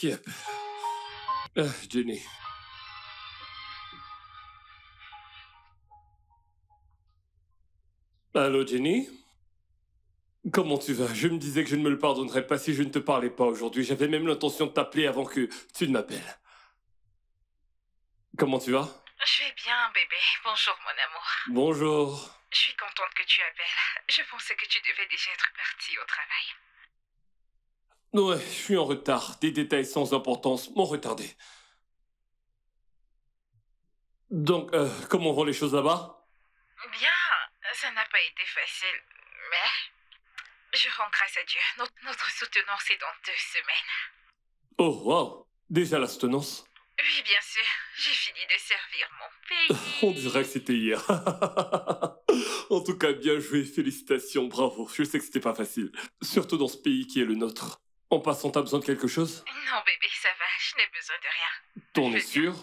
Qui appelle? Jenny. Allô, Jenny? Comment tu vas? Je me disais que je ne me le pardonnerais pas si je ne te parlais pas aujourd'hui. J'avais même l'intention de t'appeler avant que tu ne m'appelles. Comment tu vas? Je vais bien, bébé. Bonjour, mon amour. Bonjour. Je suis contente que tu appelles. Je pensais que tu devais déjà être partie au travail. Ouais, je suis en retard. Des détails sans importance m'ont retardé. Donc, comment vont les choses là-bas? Bien, ça n'a pas été facile, mais je rends grâce à Dieu. Notre soutenance est dans 2 semaines. Oh, wow. Déjà la soutenance? Oui, bien sûr. J'ai fini de servir mon pays. On dirait que c'était hier. En tout cas, bien joué. Félicitations, bravo. Je sais que c'était pas facile. Surtout dans ce pays qui est le nôtre. En passant, t'as besoin de quelque chose? Non, bébé, ça va. Je n'ai besoin de rien. T'en Je es vais sûr?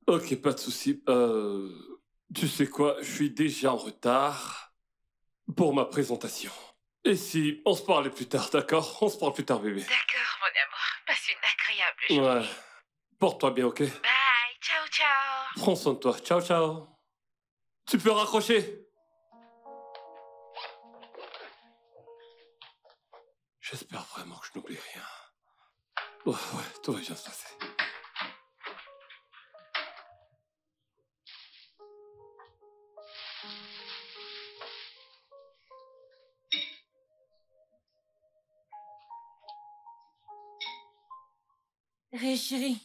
Ok, pas de souci. Tu sais quoi? Je suis déjà en retard pour ma présentation. Et si on se parlait plus tard, d'accord? On se parle plus tard, bébé. D'accord, mon amour. Passe une agréable journée. Ouais. Porte-toi bien, ok? Bye. Ciao, ciao. Prends soin de toi. Ciao, ciao. Tu peux raccrocher? J'espère vraiment que je n'oublie rien. Ouais, tout va bien se passer. Hé, chérie.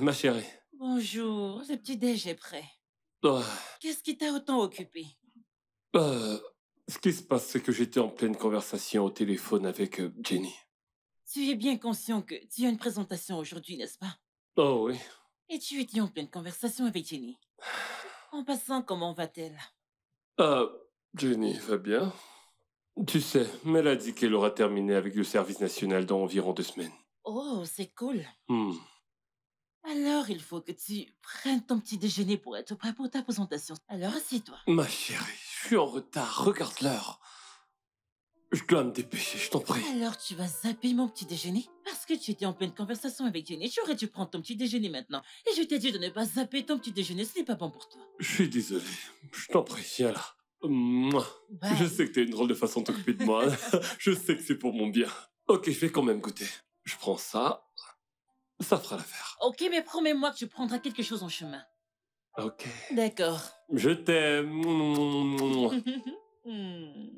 Ma chérie. Bonjour, le petit-déj est prêt. Ouais. Qu'est-ce qui t'a autant occupé? Euh, Ce qui se passe, c'est que j'étais en pleine conversation au téléphone avec Jenny. Tu es bien conscient que tu as une présentation aujourd'hui, n'est-ce pas? Oh oui. Et tu étais en pleine conversation avec Jenny. En passant, comment va-t-elle? Euh, Jenny va bien. Tu sais, mais elle a dit qu'elle aura terminé avec le service national dans environ 2 semaines. Oh, c'est cool. Hmm. Alors, il faut que tu prennes ton petit déjeuner pour être prêt pour ta présentation. Alors, assieds-toi. Ma chérie, je suis en retard. Regarde l'heure. Je dois me dépêcher, je t'en prie. Alors, tu vas zapper mon petit déjeuner? Parce que tu étais en pleine conversation avec Jenny. Tu aurais dû prendre ton petit déjeuner maintenant. Et je t'ai dit de ne pas zapper ton petit déjeuner, ce n'est pas bon pour toi. Je suis désolé. Je t'en prie, viens là. Mouah. Bye. Je sais que t'as une drôle de façon de t'occuper de moi. Je sais que c'est pour mon bien. Ok, je vais quand même goûter. Je prends ça. Ça fera l'affaire. Ok, mais promets-moi que tu prendras quelque chose en chemin. Ok. D'accord. Je t'aime. Mouah. Hmm.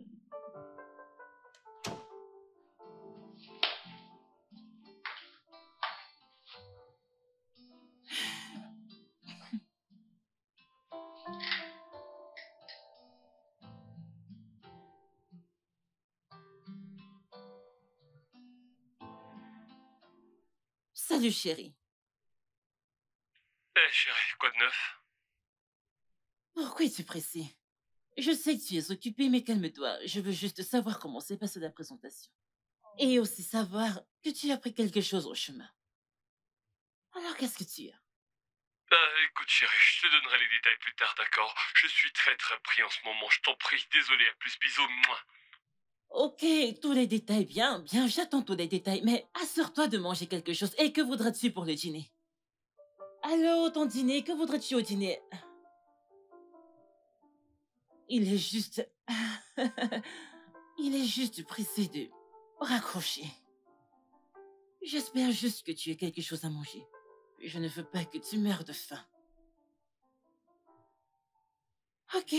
Salut, chérie. Chérie, quoi de neuf? Pourquoi es-tu pressée? Je sais que tu es occupée, mais calme-toi. Je veux juste savoir comment s'est passée la présentation. Et aussi savoir que tu as pris quelque chose au chemin. Alors, qu'est-ce que tu as? Écoute, chérie, je te donnerai les détails plus tard, d'accord? Je suis très très pris en ce moment, je t'en prie. Désolé, à plus, bisous. Mouah. Ok, tous les détails, bien, bien, j'attends tous les détails, mais assure-toi de manger quelque chose. Et que voudras-tu pour le dîner? Allô, ton dîner, que voudrais-tu au dîner? Il est juste... Il est juste pressé de raccrocher. J'espère juste que tu aies quelque chose à manger. Je ne veux pas que tu meurs de faim. Ok.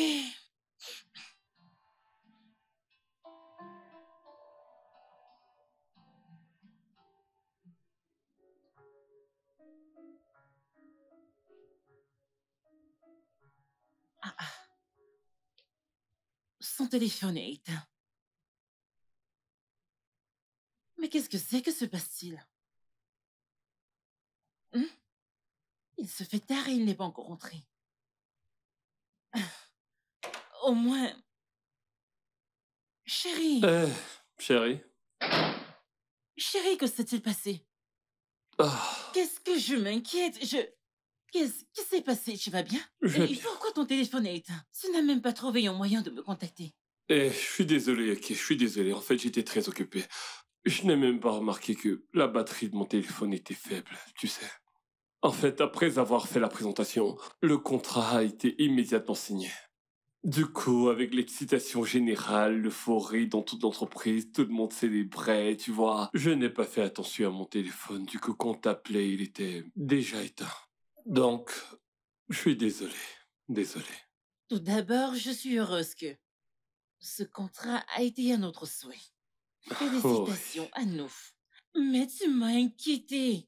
Ah, ah. Son téléphone est éteint. Mais qu'est-ce que c'est? Que se passe-t-il? Il se fait tard et il n'est pas encore rentré. Au moins... Chérie, Chérie. chérie, que s'est-il passé? Ah, Qu'est-ce que je m'inquiète? Qu'est-ce qui s'est passé? Tu vas bien? je vais Et bien. pourquoi ton téléphone est éteint? Tu n'as même pas trouvé un moyen de me contacter. je suis désolé, ok, je suis désolé. En fait, j'étais très occupé. Je n'ai même pas remarqué que la batterie de mon téléphone était faible, tu sais. En fait, après avoir fait la présentation, le contrat a été immédiatement signé. Du coup, avec l'excitation générale, l'euphorie dans toute l'entreprise, tout le monde célébrait, tu vois. Je n'ai pas fait attention à mon téléphone, du coup, quand t'appelais, il était déjà éteint. Donc, je suis désolé. Désolé. Tout d'abord, je suis heureuse que ce contrat a été à notre souhait. Oh, Félicitations à nous. Mais tu m'as inquiété.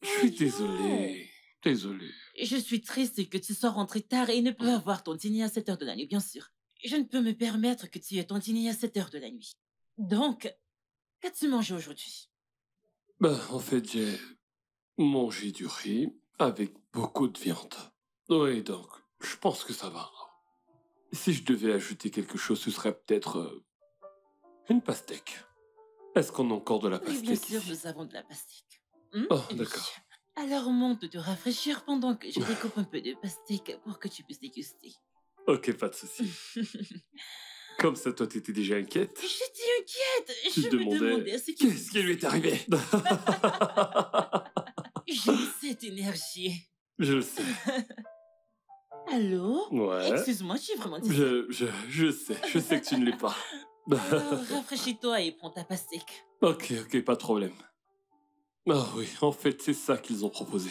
je suis Voyons. désolé. Désolé. Je suis triste que tu sois rentré tard et ne peux avoir ton dîner à 7 heures de la nuit, bien sûr. Je ne peux me permettre que tu aies ton dîner à 7 heures de la nuit. Donc, qu'as-tu mangé aujourd'hui? Ben, en fait, j'ai mangé du riz avec beaucoup de viande. Oui, donc, je pense que ça va. Si je devais ajouter quelque chose, ce serait peut-être une pastèque. Est-ce qu'on a encore de la Oui, bien pastèque sûr, ici? nous avons de la pastèque. Oh, Oui. d'accord. Alors monte te rafraîchir pendant que je découpe un peu de pastèque pour que tu puisses déguster. Ok, pas de souci. Comme ça, toi, t'étais déjà inquiète. J'étais inquiète. Tu Je te me demandais ce qui... qu'est-ce qui lui est arrivé? J'aime cette énergie. Je le sais. Allô? Ouais. Excuse-moi, je suis vraiment désolée. Je sais que tu ne l'es pas. Alors, rafraîchis-toi et prends ta pastèque. Ok, pas de problème. Ah oui, en fait, c'est ça qu'ils ont proposé.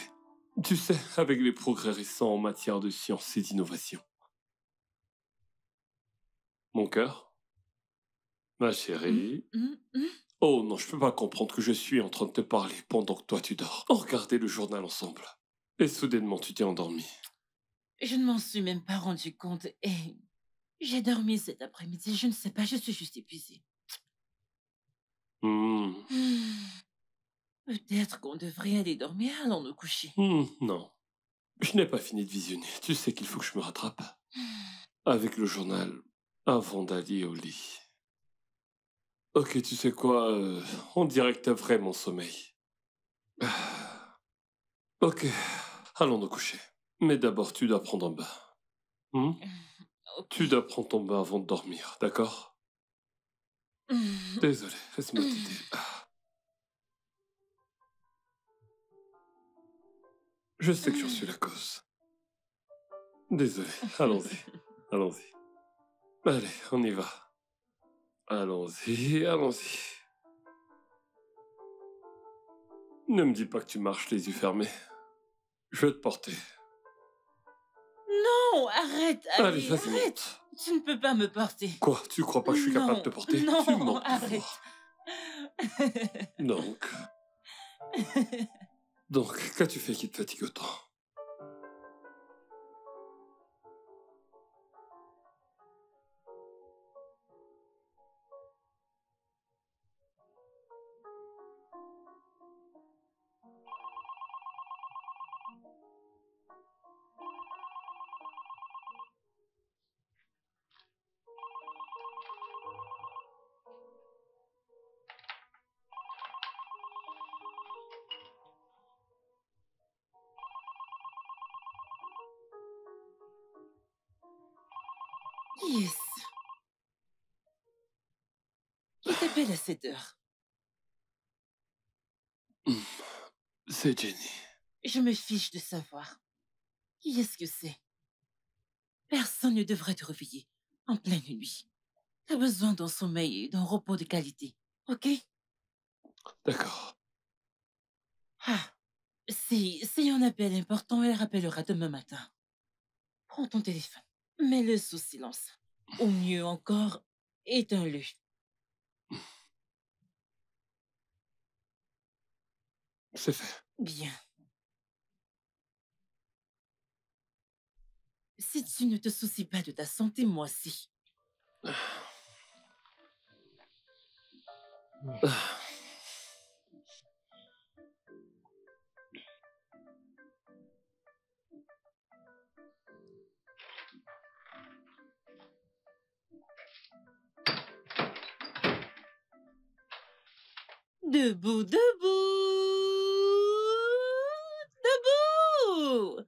Tu sais, avec les progrès récents en matière de science et d'innovation. Mon cœur? Ma chérie? Oh non, je peux pas comprendre que je suis en train de te parler pendant que toi tu dors. On regardait le journal ensemble. Et soudainement, tu t'es endormi. Je ne m'en suis même pas rendu compte et j'ai dormi cet après-midi. Je ne sais pas, je suis juste épuisée. Hmm. Peut-être qu'on devrait aller dormir, allons nous coucher. Non. Je n'ai pas fini de visionner. Tu sais qu'il faut que je me rattrape. Avec le journal, avant d'aller au lit. Ok, tu sais quoi, on dirait que t'as vraiment sommeil. Ok, allons nous coucher. Mais d'abord, tu dois prendre un bain. Hmm? Ok. Tu dois prendre ton bain avant de dormir, d'accord? Désolé, laisse-moi t'aider. Je sais que j'en suis la cause. Désolé, allons-y. Allons-y. Allez, on y va. Allons-y. Ne me dis pas que tu marches les yeux fermés. Je vais te porter. Non, arrête, Allez, allez, vas-y, arrête. monte. Tu ne peux pas me porter. Quoi, tu crois pas que je suis capable de te porter? Non, Tu mens arrête. toujours. Donc, qu'as-tu fait qui te fatigue autant? Yes. Qui t'appelle à 7 heures? C'est Jenny. Je me fiche de savoir. Qui est-ce que c'est? Personne ne devrait te réveiller en pleine nuit. T'as besoin d'un sommeil et d'un repos de qualité, ok? D'accord. Ah, si un appel important, elle rappellera demain matin. Prends ton téléphone, mets-le sous silence. Ou mieux encore, éteins-le. C'est fait. Bien. Si tu ne te soucies pas de ta santé, moi si. Debout, debout! Debout!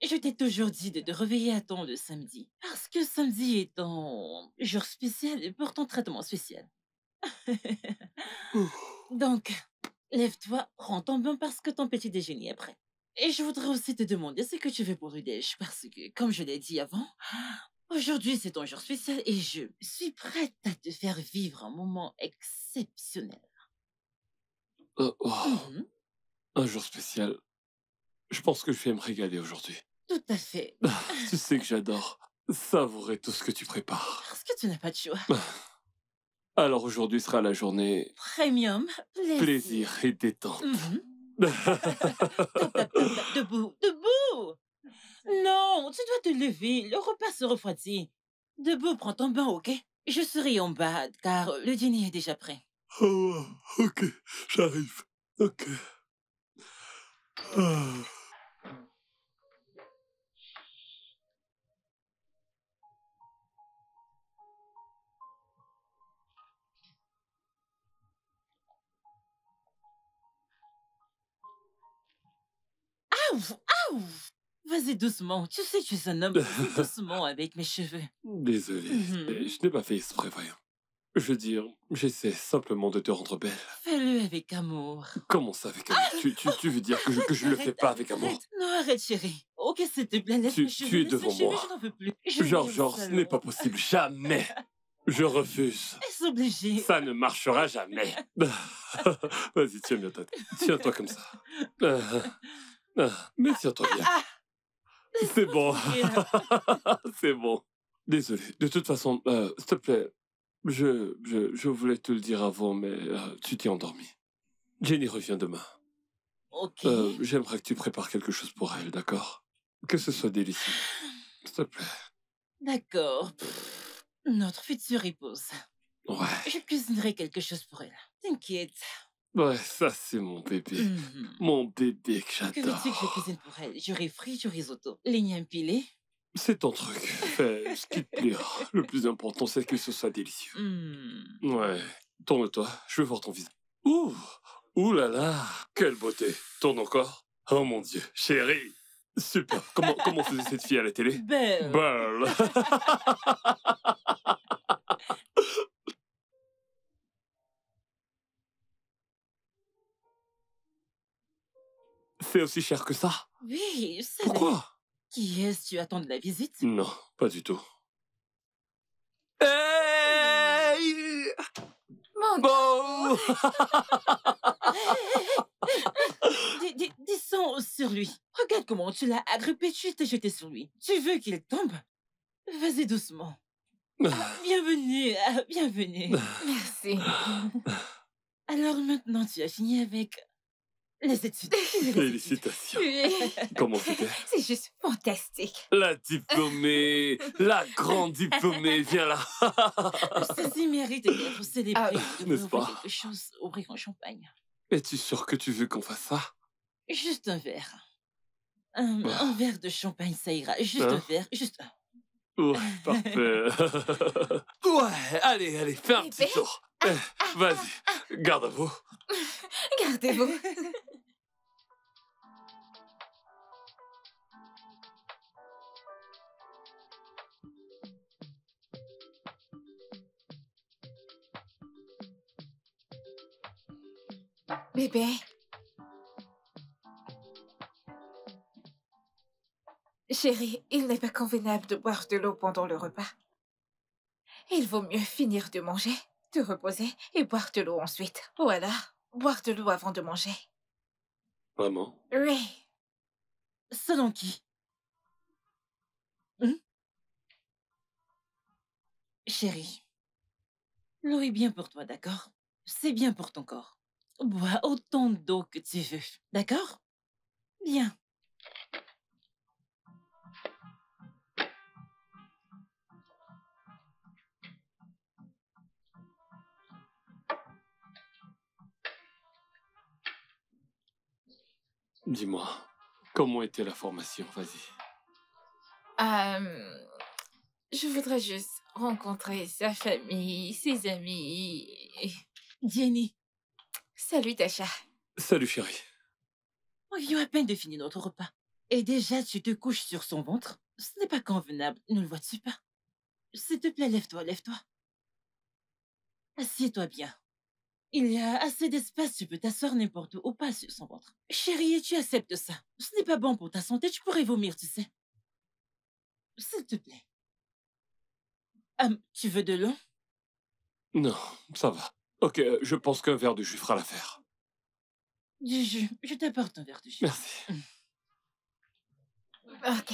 je t'ai toujours dit de te réveiller à temps le samedi. Parce que samedi est un jour spécial et portant traitement spécial. Donc, lève-toi, prends ton bain parce que ton petit déjeuner est prêt. Et je voudrais aussi te demander ce que tu veux pour le déj, parce que, comme je l'ai dit avant, aujourd'hui c'est ton jour spécial et je suis prête à te faire vivre un moment exceptionnel. Oh, Mhm, un jour spécial. Je pense que je vais me régaler aujourd'hui. tout à fait. Tu sais que j'adore savourer tout ce que tu prépares. Parce que tu n'as pas de choix. Alors aujourd'hui sera la journée Premium, plaisir. plaisir et détente. Mhm. Tap, tap, tap, tap. Debout, debout. Non, tu dois te lever, le repas se refroidit. Debout, prends ton bain, ok? Je serai en bas, car le dîner est déjà prêt. Oh, ok, j'arrive. Ok. Ah. Aouh, aouh. Vas-y doucement, tu sais, tu es un homme. Vas-y doucement avec mes cheveux. Désolé, Mhm. je n'ai pas fait exprès, voyons. Je veux dire, j'essaie simplement de te rendre belle. Fais-le avec amour. Comment ça avec amour? Tu veux dire que je le fais Arrête, pas arrête, avec amour? arrête. Non, arrête, chérie. Ok, s'il te plaît, laisse Tu mes cheveux. es Laisse devant mes cheveux, moi. je n'en veux plus. Je vais Genre, au ce n'est salon. pas possible. Jamais. Je refuse. Est-ce obligé? Ça ne marchera jamais. Vas-y, tiens bien tête. Tiens-toi comme ça. Mais tiens-toi bien. Ah, C'est bon. tranquille. C'est bon. Désolé. De toute façon, s'il te plaît, je voulais te le dire avant, mais tu t'es endormi. Jenny revient demain. Ok. J'aimerais que tu prépares quelque chose pour elle, d'accord? Que ce soit délicieux. S'il te plaît. D'accord. Notre future épouse. Ouais. Je cuisinerai quelque chose pour elle. T'inquiète. Ouais, ça c'est mon bébé. Mhm. Mon bébé que Que veux-tu que je j'adore. cuisine pour elle? J'aurai frites du risotto. Ligname pilée. C'est ton truc. Fais ce qui te plaira. Le plus important, c'est que ce soit délicieux. Ouais. Tourne-toi. Je veux voir ton visage. Ouh. Ouh là là. Quelle beauté. Tourne encore. Oh mon Dieu. Chérie. Super. Comment faisait cette fille à la télé? Belle. Belle. C'est aussi cher que ça? Oui, c'est Pourquoi? Qui est-ce? Tu attends de la visite? Non, pas du tout. Hey! Mon Bon! Descends sur lui. Regarde comment tu l'as agrippé, tu t'es jeté sur lui. Tu veux qu'il tombe? Vas-y doucement. Bienvenue, bienvenue. Merci. Alors maintenant, tu as fini avec les études. Félicitations. Oui. Comment c'était? C'est juste fantastique. La diplômée, la grande diplômée, viens là. Ceci mérite d'être célébré. Ah, Je n'est-ce devrais pas? ouvrir quelque chose, ouvrir un champagne. Es-tu sûr que tu veux qu'on fasse ça? Juste un verre. Un verre de champagne, ça ira. Juste un Hein? verre, juste un. Ouais, parfait. Ouais, allez, fais un petit Bébé? tour. Vas-y, garde à vous. Gardez-vous. Bébé. Chérie, il n'est pas convenable de boire de l'eau pendant le repas. Il vaut mieux finir de manger, te reposer et boire de l'eau ensuite. Ou alors, boire de l'eau avant de manger. Vraiment? Oui. Selon qui? Chérie, l'eau est bien pour toi, d'accord? C'est bien pour ton corps. Bois autant d'eau que tu veux, d'accord? Bien. Dis-moi, comment était la formation? Vas-y. Je voudrais juste rencontrer sa famille, ses amis. Jenny, Salut, Tasha. Salut chérie. on vient à peine de finir notre repas. Et déjà, tu te couches sur son ventre? Ce n'est pas convenable, ne le vois-tu pas? S'il te plaît, lève-toi, lève-toi. Assieds-toi bien. Il y a assez d'espace, tu peux t'asseoir n'importe où ou pas sur son ventre. Chérie, tu acceptes ça. Ce n'est pas bon pour ta santé, tu pourrais vomir, tu sais. S'il te plaît. Tu veux de l'eau? Non, ça va. Ok, je pense qu'un verre de jus fera l'affaire. Du jus. Je t'apporte un verre de jus. Merci. Ok.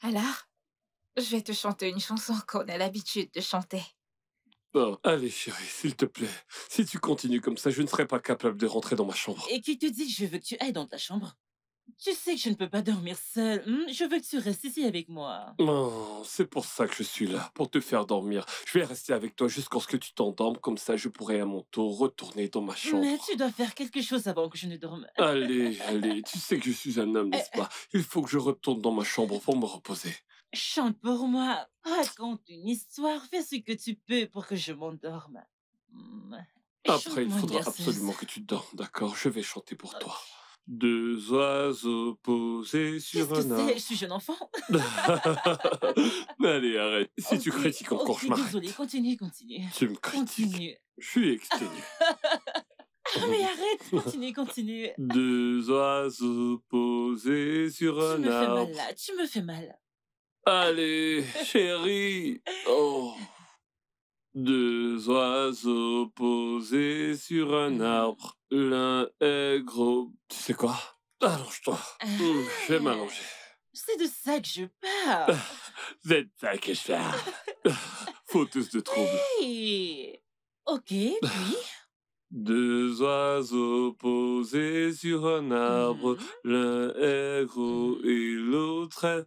Alors, je vais te chanter une chanson qu'on a l'habitude de chanter. Oh, allez, chérie, s'il te plaît. Si tu continues comme ça, je ne serai pas capable de rentrer dans ma chambre. Et qui te dit que je veux que tu ailles dans ta chambre? Tu sais que je ne peux pas dormir seule. Je veux que tu restes ici avec moi. Non, c'est pour ça que je suis là, pour te faire dormir. Je vais rester avec toi jusqu'à ce que tu t'endormes, comme ça je pourrai à mon tour retourner dans ma chambre. Mais tu dois faire quelque chose avant que je ne dorme. Allez, allez, tu sais que je suis un homme, n'est-ce pas? Il faut que je retourne dans ma chambre pour me reposer. Chante pour moi. Raconte une histoire. Fais ce que tu peux pour que je m'endorme. Après, il Chante-moi une faudra berceuse. absolument que tu dormes, d'accord? Je vais chanter pour toi. Deux oiseaux posés Qu'est-ce sur que un c'est? arbre. Je suis jeune enfant. Allez, arrête. Si tu Ok, critiques encore, je ok, m'arrête. désolé. Continue, continue. Tu me critiques. Continue. Je suis exténué. Ah, mais arrête. Continue, continue. Deux oiseaux posés sur Tu un me fais mal arbre. là. Tu me fais mal. Allez, chérie. Oh. Deux oiseaux posés sur un arbre. L'un est gros. Tu sais quoi? Allonge-toi. Je vais m'allonger. C'est de ça que je parle. C'est ça que je parle. Fauteuse de trouble. Hey. Ok, puis. Deux oiseaux posés sur un arbre. L'un est gros et l'autre est...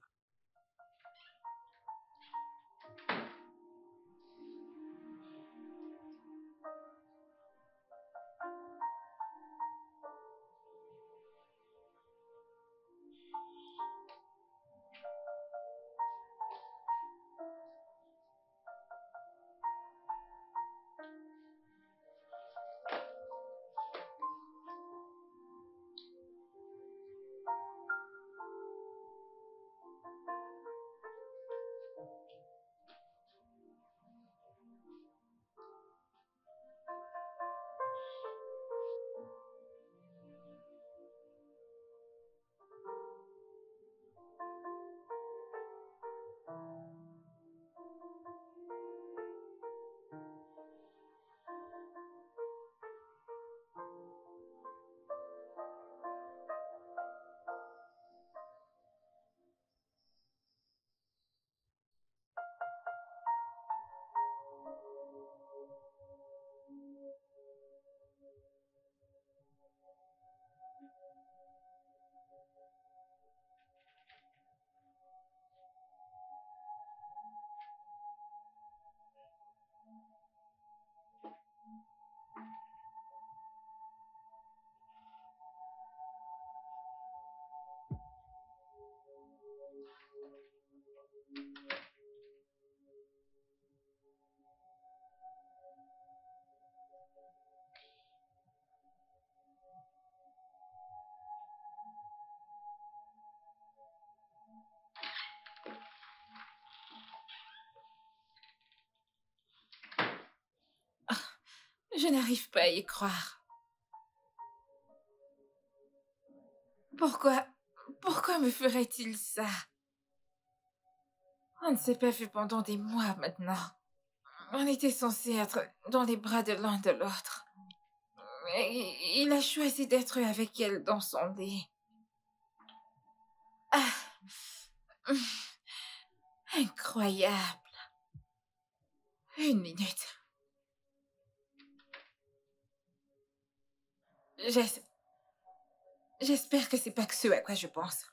Je n'arrive pas à y croire. Pourquoi me ferait-il ça? On ne s'est pas vu pendant des mois maintenant. On était censés être dans les bras de l'un de l'autre. Mais il a choisi d'être avec elle dans son lit. Ah. Incroyable. Une minute. J'espère que c'est pas que ce à quoi je pense.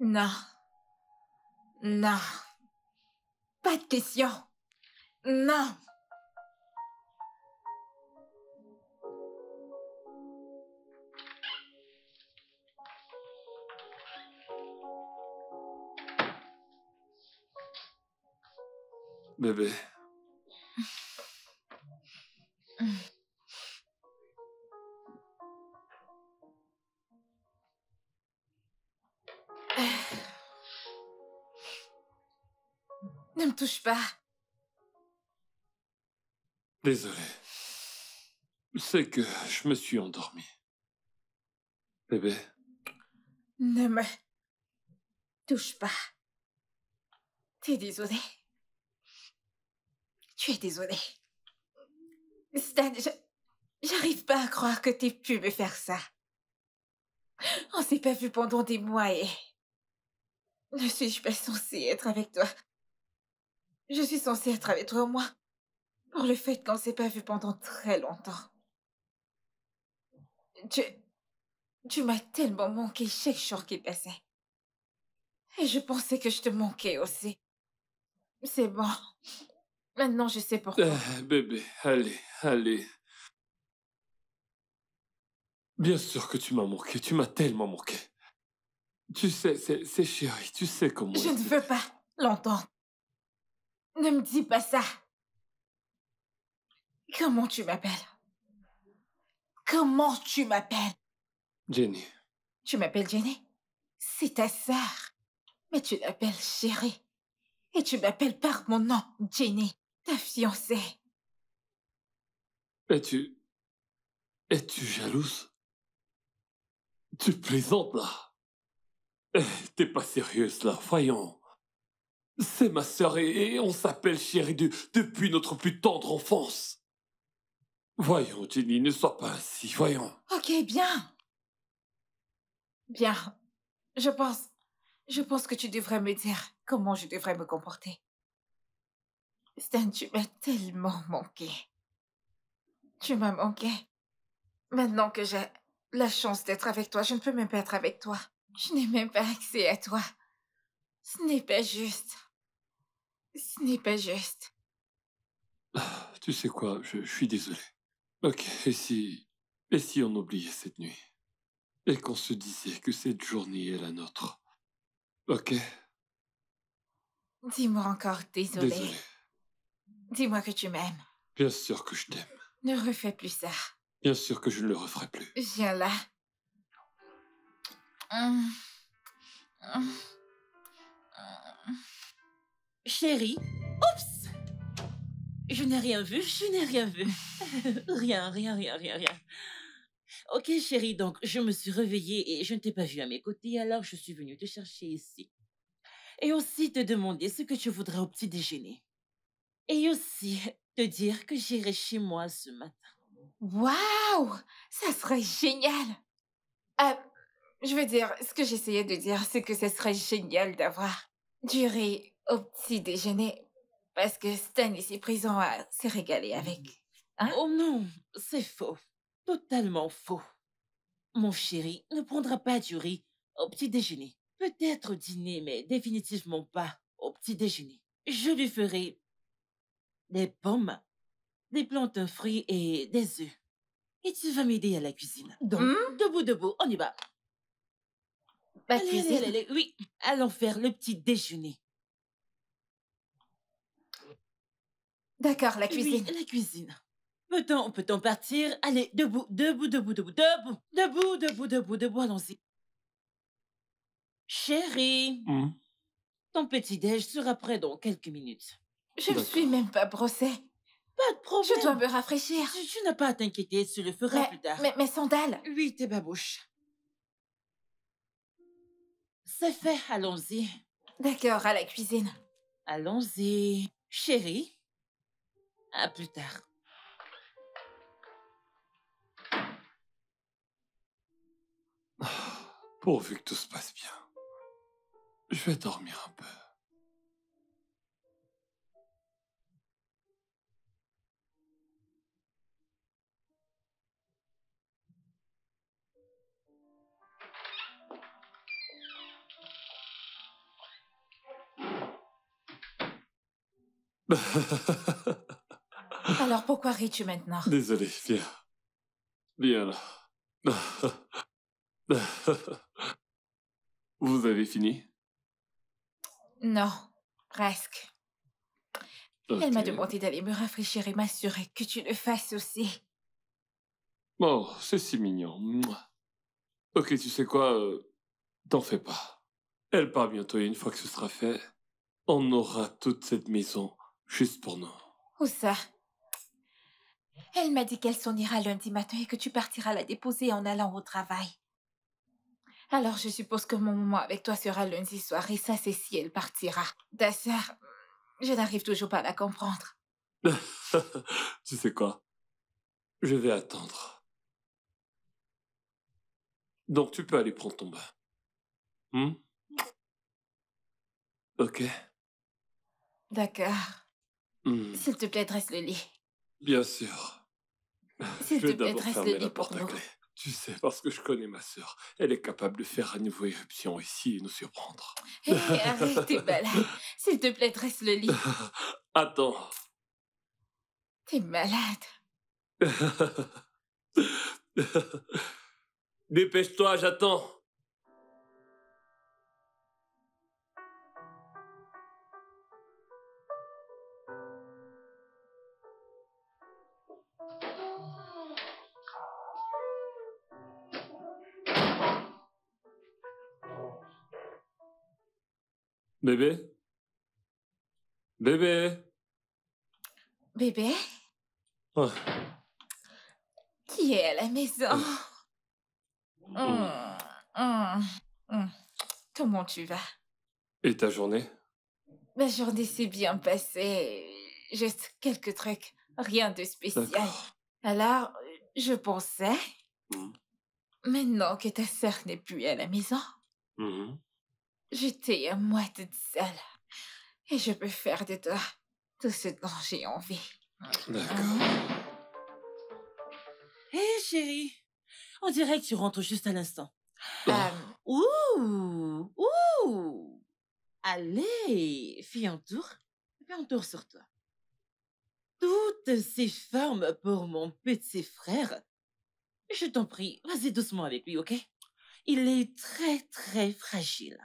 Non. Non. Pas de question. Non. Bébé. me touche pas. Désolé. C'est que je me suis endormi. Bébé, Ne me touche pas. T'es désolé. Tu es désolé. Stan, j'arrive pas à croire que t'aies pu me faire ça. On s'est pas vu pendant des mois et... Ne suis-je pas censée être avec toi? Je suis censée être avec toi, moi, pour le fait qu'on s'est pas vu pendant très longtemps. Tu m'as tellement manqué chaque jour qui passait. Et je pensais que je te manquais aussi. C'est bon. Maintenant, je sais pourquoi. bébé, allez. Bien sûr que tu m'as manqué, tu m'as tellement manqué. Tu sais, c'est chéri, tu sais comment... Je ne veux pas l'entendre. Ne me dis pas ça. Comment tu m'appelles? Comment tu m'appelles? Jenny. Tu m'appelles Jenny? C'est ta sœur. Mais tu l'appelles chérie. Et tu m'appelles par mon nom, Jenny, ta fiancée. Es-tu jalouse? Tu plaisantes, là? T'es pas sérieuse, là, voyons. C'est ma sœur et on s'appelle chérie depuis notre plus tendre enfance. Voyons, Jenny, ne sois pas ainsi, voyons. Ok, bien. Bien. Je pense que tu devrais me dire comment je devrais me comporter. Stan, tu m'as tellement manqué. Tu m'as manqué. Maintenant que j'ai la chance d'être avec toi, je ne peux même pas être avec toi. Je n'ai même pas accès à toi. Ce n'est pas juste. Ce n'est pas juste. Tu sais quoi, je suis désolé. Ok, et si on oubliait cette nuit? Et qu'on se disait que cette journée est la nôtre? Ok, Dis-moi encore désolé. désolé. Dis-moi que tu m'aimes. Bien sûr que je t'aime. Ne refais plus ça. Bien sûr que je ne le referai plus. Viens là. Hum, hum. Chérie, oups! Je n'ai rien vu, je n'ai rien vu. Rien. Ok, chérie, donc je me suis réveillée et je ne t'ai pas vue à mes côtés, alors je suis venue te chercher ici. Et aussi te demander ce que tu voudrais au petit déjeuner. Et aussi te dire que j'irai chez moi ce matin. Waouh! Ça serait génial! Je veux dire, ce que j'essayais de dire, c'est que ce serait génial d'avoir du riz au petit déjeuner. Parce que Stan ici présent s'est régalé avec. Hein? Oh non, c'est faux. Totalement faux. Mon chéri ne prendra pas du riz au petit déjeuner. Peut-être au dîner, mais définitivement pas au petit déjeuner. Je lui ferai des pommes, des plantains frits et des œufs. Et tu vas m'aider à la cuisine. Donc, debout, on y va. La Allez, cuisine. oui, allons faire le petit déjeuner. D'accord, la cuisine. Oui, la cuisine. Peut-on partir? Allez, debout, allons-y. Chérie, Hmm, ton petit-déj sera prêt dans quelques minutes. Je ne suis même pas brossée. Pas de problème. Je dois me rafraîchir. Tu n'as pas à t'inquiéter, tu le feras plus tard. Mes sandales. Oui, tes babouches. C'est fait, allons-y. D'accord, à la cuisine. Allons-y. Chérie, à plus tard. Pourvu que tout se passe bien. Je vais dormir un peu. Alors pourquoi ris-tu maintenant? Désolé, viens. Viens là. Vous avez fini? Non, presque. Ok. Elle m'a demandé d'aller me rafraîchir et m'assurer que tu le fasses aussi. Oh, c'est si mignon. Mouah. Ok, tu sais quoi? T'en fais pas. Elle part bientôt et une fois que ce sera fait, On aura toute cette maison juste pour nous. Où ça? Elle m'a dit qu'elle s'en ira lundi matin et que tu partiras la déposer en allant au travail. Alors je suppose que mon moment avec toi sera lundi soir et ça c'est si elle partira. Ta sœur, je n'arrive toujours pas à la comprendre. Tu sais quoi? Je vais attendre. Donc tu peux aller prendre ton bain. Hmm? Ok. D'accord. Hmm. S'il te plaît, dresse le lit. Bien sûr. S'il Je te vais plaît, d'abord dresse le fermer la lit pour porte à nous. clé. Tu sais, parce que je connais ma sœur. Elle est capable de faire à nouveau éruption ici et nous surprendre. Hé, arrête tes balades. S'il te plaît, dresse le lit. Attends. T'es malade. Dépêche-toi, j'attends. Bébé? Bébé? Bébé, Ouais. qui est à la maison? Hum, hum, hum. Comment tu vas? Et ta journée? Ma journée s'est bien passée. Juste quelques trucs. Rien de spécial. D'accord. Alors, je pensais, Mhm. maintenant que ta sœur n'est plus à la maison, Mhm. j'étais à moi toute seule. Et je peux faire de toi tout ce dont j'ai envie. D'accord. Hé, chérie, on dirait que tu rentres juste à l'instant. Euh, Ouh, ouh. Allez, fais un tour sur toi. Toutes ces formes pour mon petit frère. Je t'en prie, vas-y doucement avec lui, ok? Il est très, très fragile.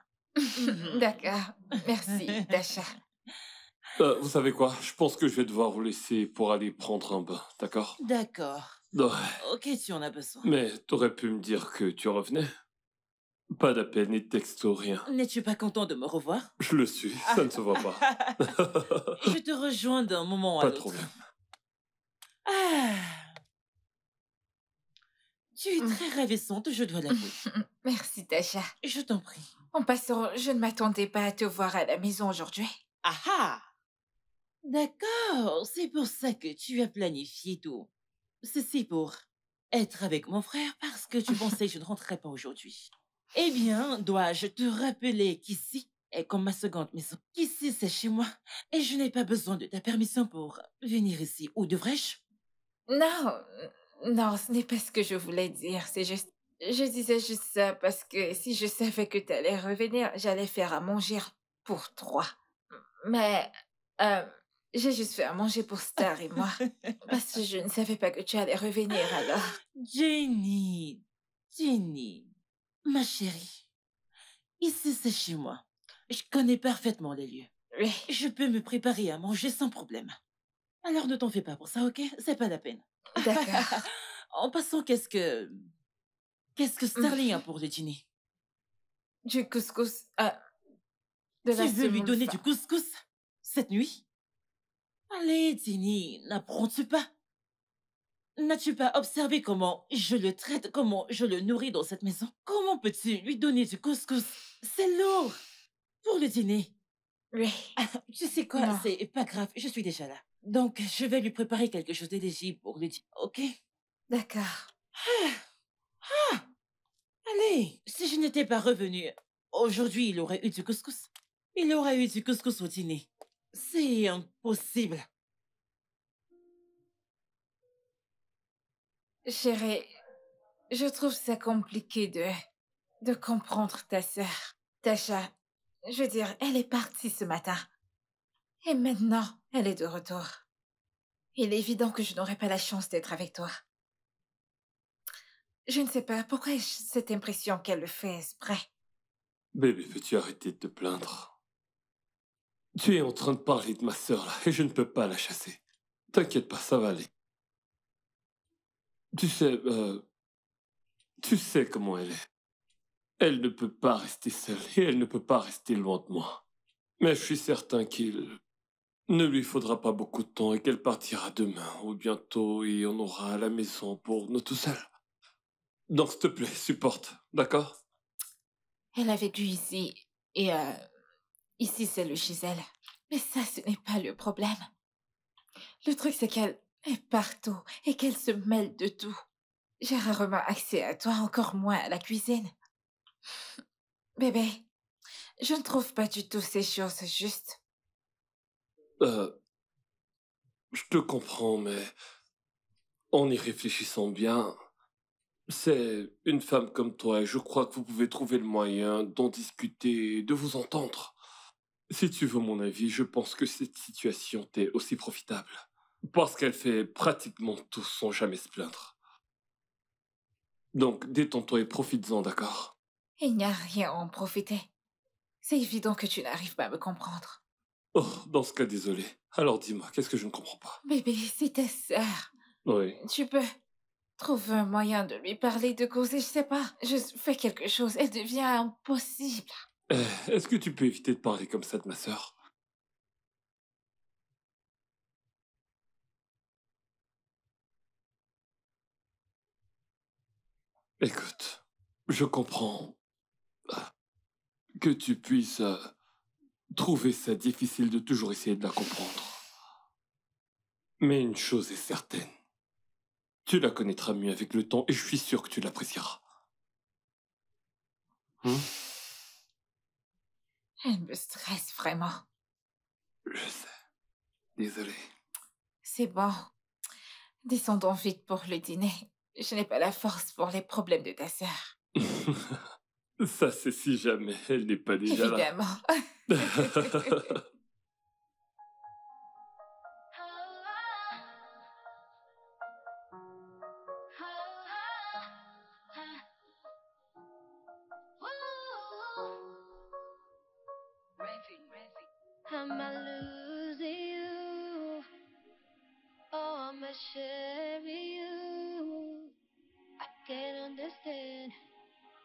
D'accord. Merci, Tasha. Vous savez quoi? Je pense que je vais devoir vous laisser pour aller prendre un bain, d'accord? D'accord. Ouais. Ok, tu en as besoin. Mais t'aurais pu me dire que tu revenais. Pas d'appel ni de texto, rien. N'es-tu pas content de me revoir? Je le suis, ça ne se voit pas. Je te rejoins d'un moment à Pas de l'autre. problème. Ah, tu es très ravissante, je dois l'avouer. Merci, Tasha. Je t'en prie. En passant, je ne m'attendais pas à te voir à la maison aujourd'hui. Ah ah! D'accord, c'est pour ça que tu as planifié tout. Ceci pour être avec mon frère parce que tu pensais que je ne rentrerais pas aujourd'hui. Eh bien, dois-je te rappeler qu'ici est comme ma seconde maison. Qu'ici, c'est chez moi et je n'ai pas besoin de ta permission pour venir ici. Ou devrais-je? Non, non, ce n'est pas ce que je voulais dire. C'est juste... Je disais juste ça parce que si je savais que tu allais revenir, j'allais faire à manger pour 3. Mais euh, j'ai juste fait à manger pour Star et moi. Parce que je ne savais pas que tu allais revenir alors. Jenny, Jenny, ma chérie, ici c'est chez moi. Je connais parfaitement les lieux. Oui, Je peux me préparer à manger sans problème. Alors ne t'en fais pas pour ça, ok? C'est pas la peine. d'accord. En passant, qu'est-ce que Sterling a pour le dîner? Du couscous de Tu la veux lui semoule donner fin. du couscous cette nuit? Allez, Jenny, n'apprends-tu pas? N'as-tu pas observé comment je le traite, comment je le nourris dans cette maison? Comment peux-tu lui donner du couscous? C'est lourd pour le dîner. Oui, Tu sais quoi? non. C'est pas grave, je suis déjà là. Donc, je vais lui préparer quelque chose de léger pour le dîner, ok? D'accord. Allez, si je n'étais pas revenue, aujourd'hui, il aurait eu du couscous. Il aurait eu du couscous au dîner. C'est impossible. Chérie, je trouve ça compliqué de comprendre ta sœur. Tasha, je veux dire, elle est partie ce matin. Et maintenant, elle est de retour. Il est évident que je n'aurai pas la chance d'être avec toi. Je ne sais pas pourquoi j'ai cette impression qu'elle le fait exprès. Bébé, peux-tu arrêter de te plaindre? Tu es en train de parler de ma sœur, là, et je ne peux pas la chasser. T'inquiète pas, ça va aller. Tu sais, tu sais comment elle est. Elle ne peut pas rester seule, et elle ne peut pas rester loin de moi. Mais je suis certain qu'il ne lui faudra pas beaucoup de temps et qu'elle partira demain ou bientôt et on aura à la maison pour nous tout seuls. Donc, s'il te plaît, supporte, d'accord? Elle a vécu ici et ici c'est le chez elle. Mais ça, ce n'est pas le problème. Le truc, c'est qu'elle est partout et qu'elle se mêle de tout. J'ai rarement accès à toi, encore moins à la cuisine. Bébé, je ne trouve pas du tout ces choses justes. Euh, je te comprends, mais en y réfléchissant bien, c'est une femme comme toi et je crois que vous pouvez trouver le moyen d'en discuter et de vous entendre. Si tu veux mon avis, je pense que cette situation t'est aussi profitable. Parce qu'elle fait pratiquement tout sans jamais se plaindre. Donc, détends-toi et profites-en, d'accord? Il n'y a rien à en profiter. C'est évident que tu n'arrives pas à me comprendre. Oh, dans ce cas, désolé. Alors dis-moi, qu'est-ce que je ne comprends pas? Bébé, c'est ta sœur. Oui. Tu peux trouver un moyen de lui parler, de causer, je sais pas. Je fais quelque chose, elle devient impossible. Est-ce que tu peux éviter de parler comme ça de ma sœur? Écoute, je comprends que tu puisses trouver ça difficile de toujours essayer de la comprendre. Mais une chose est certaine. Tu la connaîtras mieux avec le temps et je suis sûr que tu l'apprécieras. Hmm? Elle me stresse vraiment. Je sais. Désolé. C'est bon. Descendons vite pour le dîner. Je n'ai pas la force pour les problèmes de ta sœur. Ça, c'est si jamais elle n'est pas déjà là. Évidemment. Am I losing you? Oh, am I sharing you? I can't understand.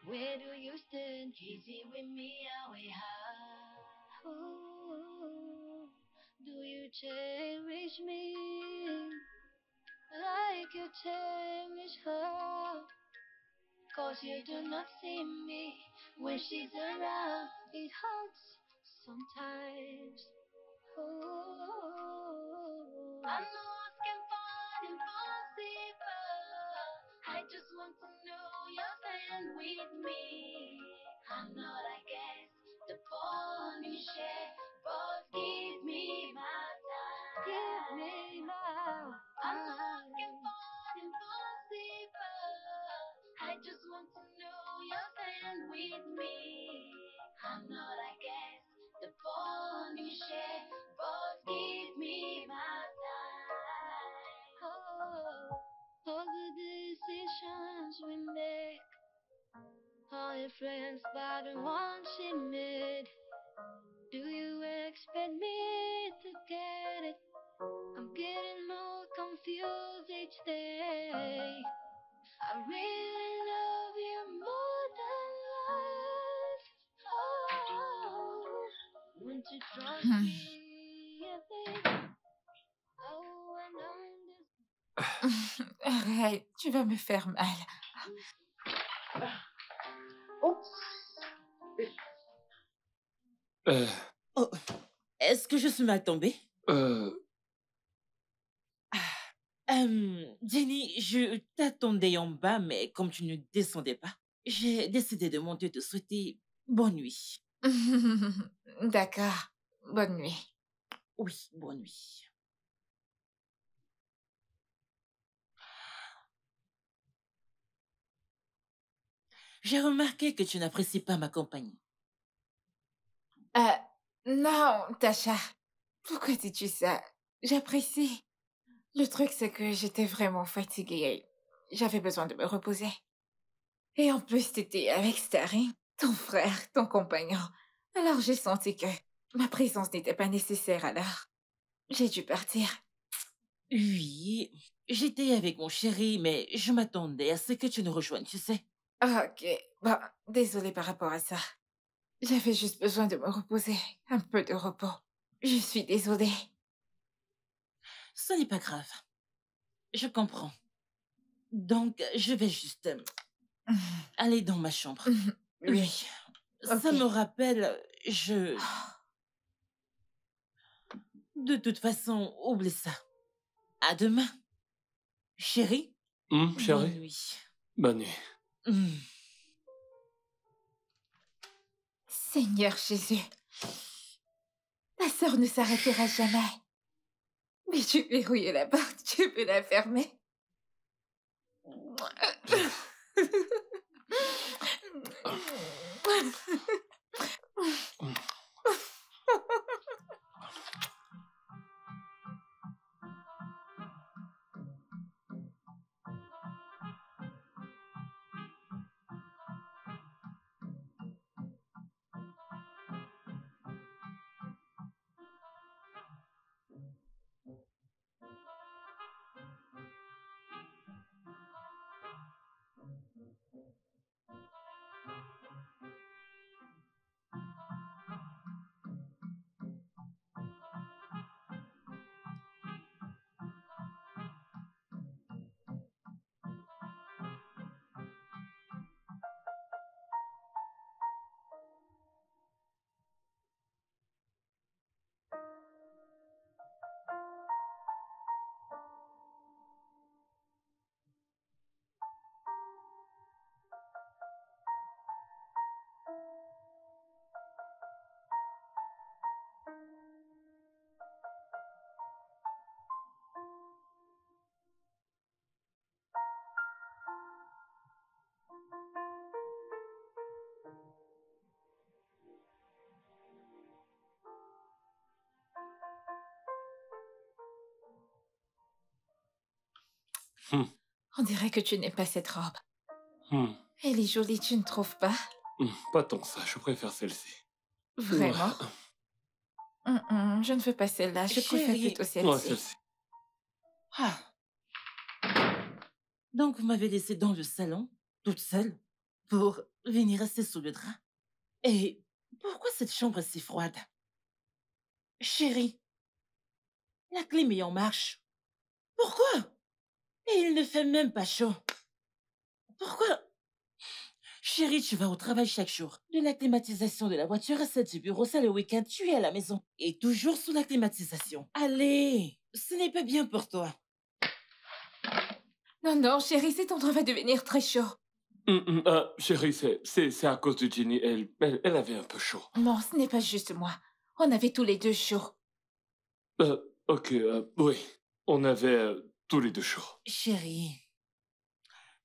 Where do you stand? Easy with me, away high. Ooh, do you cherish me like you cherish her? 'Cause you do not see me when she's around. It hurts sometimes. Oh, I know I can find impossible. I just want to know you'll stand with me. I'm not, I guess, the bond you share, but give me my time. Give me now. I know I can find impossible. I just want to know you'll stand with me. I'm not, I guess, the bond you share, but give me my time. Oh, all the decisions we make, all influenced by the one she made. Do you expect me to get it? I'm getting more confused each day. I really love you more than life. Oh, won't you trust me, baby? Oh, and Arrête, tu vas me faire mal. Euh, Oh, est-ce que je suis mal tombée? Jenny, je t'attendais en bas, mais comme tu ne descendais pas, j'ai décidé de monter te souhaiter bonne nuit. D'accord. Bonne nuit. Oui, bonne nuit. J'ai remarqué que tu n'apprécies pas ma compagnie. Non, Tasha. Pourquoi dis-tu ça? J'apprécie. Le truc, c'est que j'étais vraiment fatiguée. J'avais besoin de me reposer. Et en plus, t'étais avec Starry, ton frère, ton compagnon. Alors j'ai senti que ma présence n'était pas nécessaire alors. J'ai dû partir. Oui, j'étais avec mon chéri, mais je m'attendais à ce que tu nous rejoignes, tu sais. Ah, ok. Bon, désolée par rapport à ça. J'avais juste besoin de me reposer. Un peu de repos. Je suis désolée. Ce n'est pas grave. Je comprends. Donc, je vais juste aller dans ma chambre. Oui. Oui. Ok. Ça me rappelle, De toute façon, oublie ça. À demain. Chérie, bonne Chérie? nuit. Bonne nuit. Hmm. Seigneur Jésus. Ta sœur ne s'arrêtera jamais. Mais tu verrouilles la porte, tu peux la fermer. Hmm. On dirait que tu n'aimes pas cette robe. Hmm. Elle est jolie, tu ne trouves pas? Pas tant que ça, je préfère celle-ci. Vraiment? Je ne veux pas celle-là, je préfère Chérie. plutôt Ouais, celle-ci. celle-ci. Ah. Donc, vous m'avez laissée dans le salon, toute seule, pour venir rester sous le drap. Et pourquoi cette chambre est si froide? Chérie, la clim est en marche. Pourquoi? Et il ne fait même pas chaud. Pourquoi? Chérie, tu vas au travail chaque jour. De la climatisation de la voiture à celle du bureau, ça le week-end, tu es à la maison. Et toujours sous la climatisation. Allez, ce n'est pas bien pour toi. Non, non, chérie, cet endroit va devenir très chaud. Chérie, c'est à cause de Jenny. Elle avait un peu chaud. Non, ce n'est pas juste moi. On avait tous les deux chaud. Ok, oui. On avait tous les deux chaud. Chérie,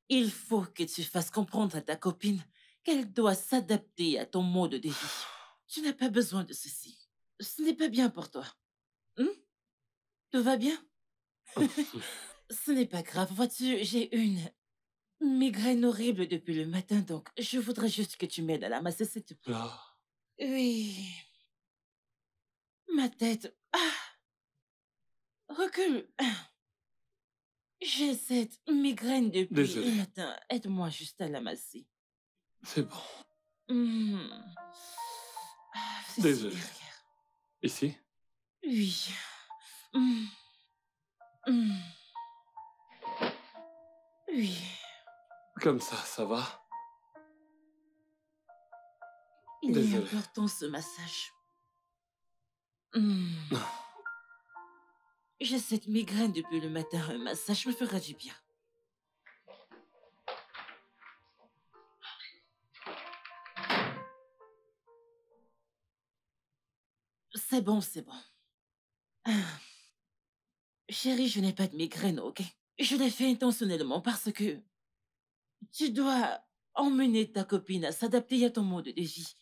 il faut que tu fasses comprendre à ta copine qu'elle doit s'adapter à ton mode de vie. Tu n'as pas besoin de ceci. Ce n'est pas bien pour toi. Tout va bien? Ce n'est pas grave, vois-tu, j'ai une migraine horrible depuis le matin, donc je voudrais juste que tu m'aides à la masser, s'il te plaît. Ah. Oui. Ma tête. Ah. Recule. J'ai cette migraine depuis Désolé. le matin. Aide-moi juste à la masser. C'est bon. C'est Désolé. derrière. Ici? Oui. Hmm. Hmm. Oui. Comme ça va? Il est Désolé. important ce massage. Hmm. J'ai cette migraine depuis le matin. Un massage me fera du bien. C'est bon, c'est bon. Ah. Chérie, je n'ai pas de migraine, ok? Je l'ai fait intentionnellement parce que tu dois emmener ta copine à s'adapter à ton mode de vie.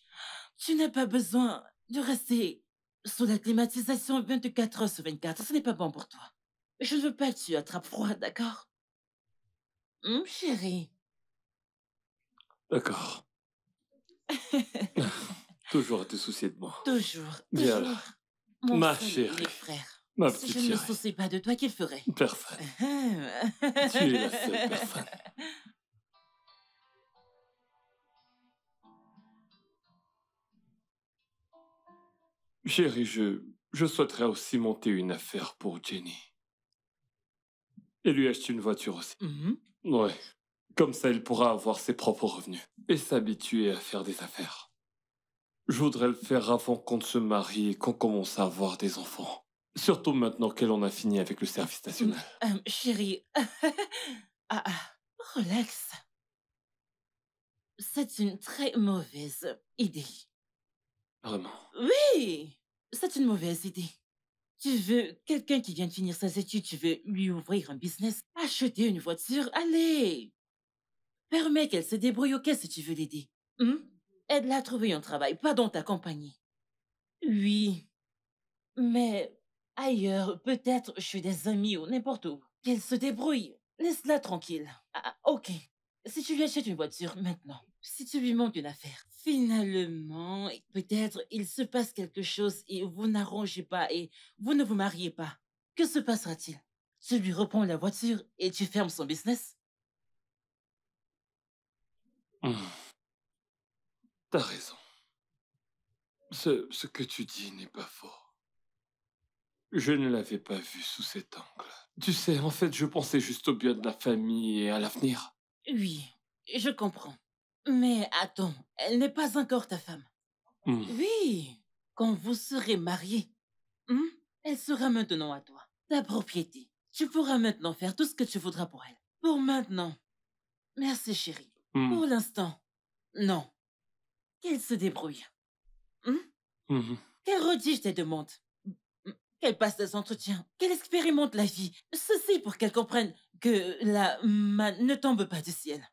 Tu n'as pas besoin de rester sous la climatisation 24 heures sur 24. Ce n'est pas bon pour toi. Je ne veux pas que tu attrapes froid, d'accord? Chérie. D'accord. Toujours à te soucier de moi. Toujours, Bien toujours. là. Mon Ma seul et chérie. unique frère. Ma Si petite je ne me chérie. soucie pas de toi, qu'il ferait? Personne. Tu es la seule personne. Chérie, je souhaiterais aussi monter une affaire pour Jenny. Et lui acheter une voiture aussi. Mhm. Ouais. Comme ça, il pourra avoir ses propres revenus. Et s'habituer à faire des affaires. Je voudrais le faire avant qu'on ne se marie et qu'on commence à avoir des enfants. Surtout maintenant qu'elle en a fini avec le service national. Chérie, ah, relax. C'est une très mauvaise idée. Vraiment. Oui, c'est une mauvaise idée. Tu veux quelqu'un qui vient de finir ses études, tu veux lui ouvrir un business, acheter une voiture, allez. Permets qu'elle se débrouille, ok, si tu veux l'aider. Aide-la à trouver un travail, pas dans ta compagnie. Oui, mais ailleurs, peut-être chez des amis ou n'importe où. Qu'elle se débrouille. Laisse-la tranquille. Ok. Si tu lui achètes une voiture maintenant, si tu lui montes une affaire, finalement, peut-être il se passe quelque chose et vous n'arrangez pas et vous ne vous mariez pas. Que se passera-t-il? Tu lui reprends la voiture et tu fermes son business? Hmm. T'as raison. Ce que tu dis n'est pas faux. Je ne l'avais pas vu sous cet angle. Tu sais, en fait, je pensais juste au bien de la famille et à l'avenir. Oui, je comprends. Mais attends, elle n'est pas encore ta femme. Hmm. Oui, quand vous serez mariés, elle sera maintenant à toi, ta propriété. Tu pourras maintenant faire tout ce que tu voudras pour elle. Pour maintenant. Merci, chérie. Hmm. Pour l'instant, non. Qu'elle se débrouille. Mhm. Qu'elle rédige tes demandes. Qu'elle passe des entretiens. Qu'elle expérimente la vie. Ceci pour qu'elle comprenne que la manne ne tombe pas du ciel.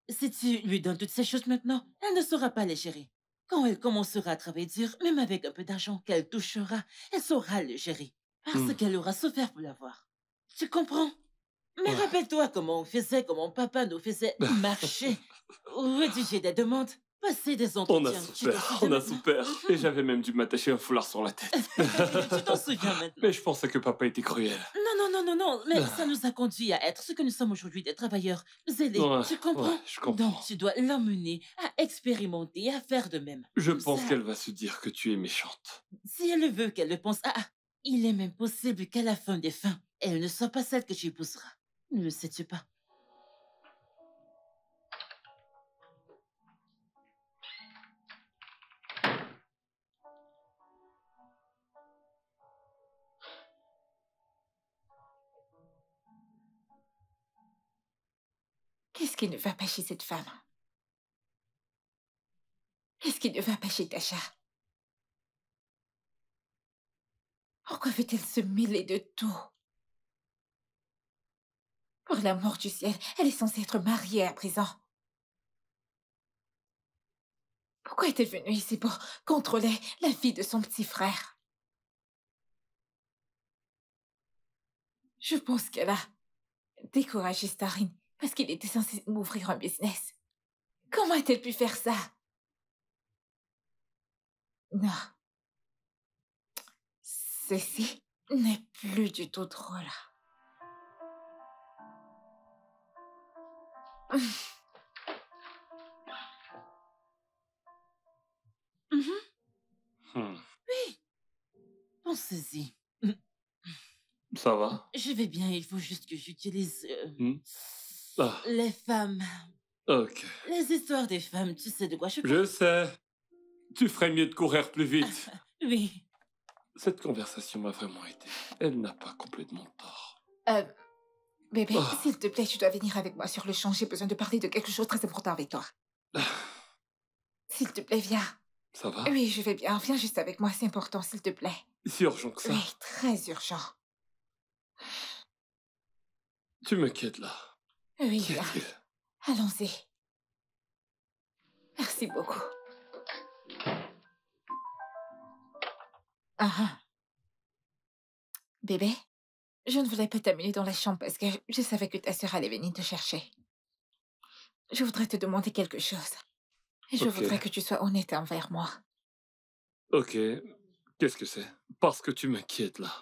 Si tu lui donnes toutes ces choses maintenant, elle ne saura pas les gérer. Quand elle commencera à travailler dur, même avec un peu d'argent qu'elle touchera, elle saura le gérer. Parce Hmm. qu'elle aura souffert pour l'avoir. Tu comprends? Mais Ouais. rappelle-toi comment on faisait, comment papa nous faisait marcher, rédiger des demandes, passer des On a entretiens. Tu t'en souffert, souviens on a maintenant? souffert. Et j'avais même dû m'attacher un foulard sur la tête. Tu t'en souviens maintenant? Mais je pensais que papa était cruel. Non, mais ça nous a conduit à être ce que nous sommes aujourd'hui, des travailleurs zélés. Ouais, Tu comprends? je comprends. Donc tu dois l'emmener à expérimenter et à faire de même. Je Comme pense ça, qu'elle va se dire que tu es méchante. si elle veut qu'elle le pense, il est même possible qu'à la fin des fins, elle ne soit pas celle que tu épouseras. Ne le sais-tu pas? Qu'est-ce qui ne va pas chez cette femme? Qu'est-ce qui ne va pas chez Tasha? Pourquoi veut-elle se mêler de tout? Pour l'amour du ciel, elle est censée être mariée à présent. Pourquoi est-elle venue ici pour contrôler la vie de son petit frère? Je pense qu'elle a découragé Starine parce qu'il était censé m'ouvrir un business. Comment a-t-elle pu faire ça? Non. Ceci n'est plus du tout drôle. Hmm. Pensez-y. Ça va? Je vais bien, il faut juste que j'utilise Ah, les femmes. ok. Les histoires des femmes, tu sais de quoi je parle? Je sais. Tu ferais mieux de courir plus vite. Oui. Cette conversation m'a vraiment aidé. Elle n'a pas complètement tort. Bébé, Ah. s'il te plaît, tu dois venir avec moi sur le champ. J'ai besoin de parler de quelque chose de très important avec toi. S'il te plaît, viens. Ça va? Oui, je vais bien. Viens juste avec moi, c'est important, s'il te plaît. Si urgent que ça. Oui, très urgent. Tu m'inquiètes là. Oui, Qu'y viens. a-t-il? Allons-y. Merci beaucoup. Bébé, je ne voulais pas t'amener dans la chambre parce que je savais que ta sœur allait venir te chercher. Je voudrais te demander quelque chose. Et je Ok. voudrais que tu sois honnête envers moi. Ok. Qu'est-ce que c'est? Parce que tu m'inquiètes là.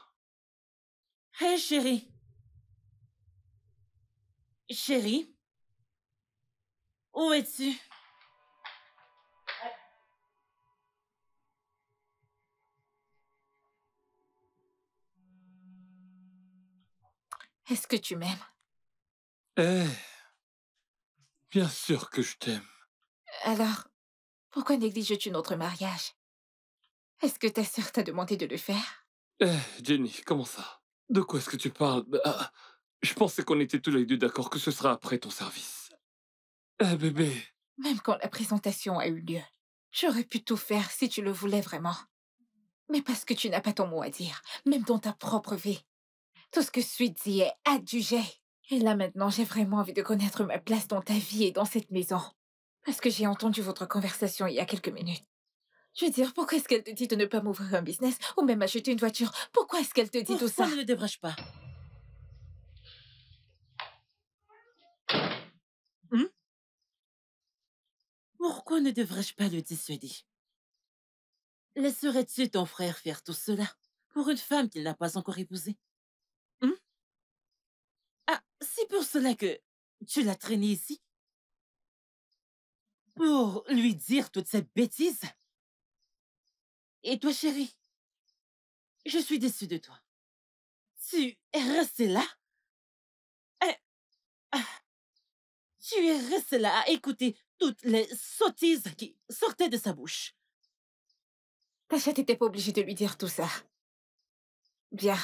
Hé, chérie. Chérie? Où es-tu? Est-ce que tu m'aimes? Eh, bien sûr que je t'aime. Alors, pourquoi négliges-tu notre mariage? Est-ce que ta sœur t'a demandé de le faire? Eh, Jenny, comment ça? De quoi est-ce que tu parles? Je pensais qu'on était tous les deux d'accord que ce sera après ton service. Eh, bébé. Même quand la présentation a eu lieu, j'aurais pu tout faire si tu le voulais vraiment. Mais parce que tu n'as pas ton mot à dire, même dans ta propre vie. Tout ce que Sweet dit est adjugé. Et là maintenant, j'ai vraiment envie de connaître ma place dans ta vie et dans cette maison. Parce que j'ai entendu votre conversation il y a quelques minutes. Je veux dire, pourquoi est-ce qu'elle te dit de ne pas m'ouvrir un business ou même acheter une voiture? Pourquoi est-ce qu'elle te dit tout ça? Pourquoi ne le devrais-je pas? Hmm? Pourquoi ne devrais-je pas le dissuader? Laisserais-tu ton frère faire tout cela pour une femme qu'il n'a pas encore épousée? Hmm? Ah, c'est pour cela que tu l'as traîné ici? Pour lui dire toute cette bêtise? Et toi, chérie, je suis déçue de toi. Tu es restée là? Eh, ah, tu es restée là à écouter toutes les sottises qui sortaient de sa bouche. Tasha, t'étais pas obligée de lui dire tout ça. Bien,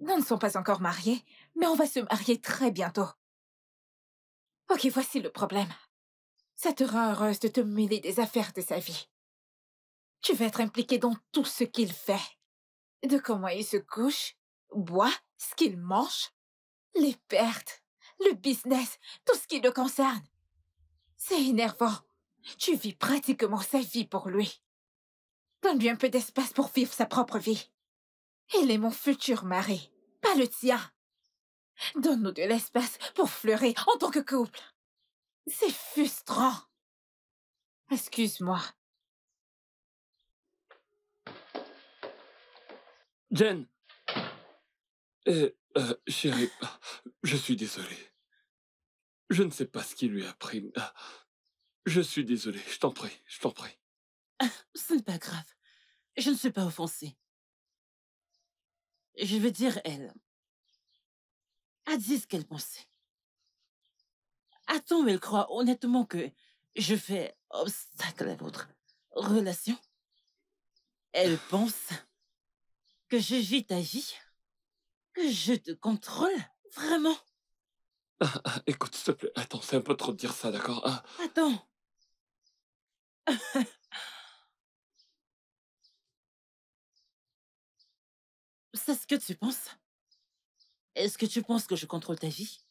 nous ne sommes pas encore mariés, mais on va se marier très bientôt. Ok, voici le problème. Ça te rend heureuse de te mêler des affaires de sa vie. Tu vas être impliquée dans tout ce qu'il fait. De comment il se couche, boit, ce qu'il mange, les pertes, le business, tout ce qui le concerne. C'est énervant. Tu vis pratiquement sa vie pour lui. Donne-lui un peu d'espace pour vivre sa propre vie. Il est mon futur mari, pas le tien. Donne-nous de l'espace pour fleurir en tant que couple. C'est frustrant. Excuse-moi. Jen! Chérie, je suis désolé. Je ne sais pas ce qui lui a pris. Je suis désolé, je t'en prie, je t'en prie. Ce n'est pas grave. Je ne suis pas offensée. Je veux dire, elle a dit ce qu'elle pensait. Attends, elle croit honnêtement que je fais obstacle à votre relation? Elle pense que je vis ta vie? Que je te contrôle? Vraiment? Écoute, s'il te plaît, attends, c'est un peu trop de dire ça, d'accord? Attends. C'est ce que tu penses? Est-ce que tu penses que je contrôle ta vie?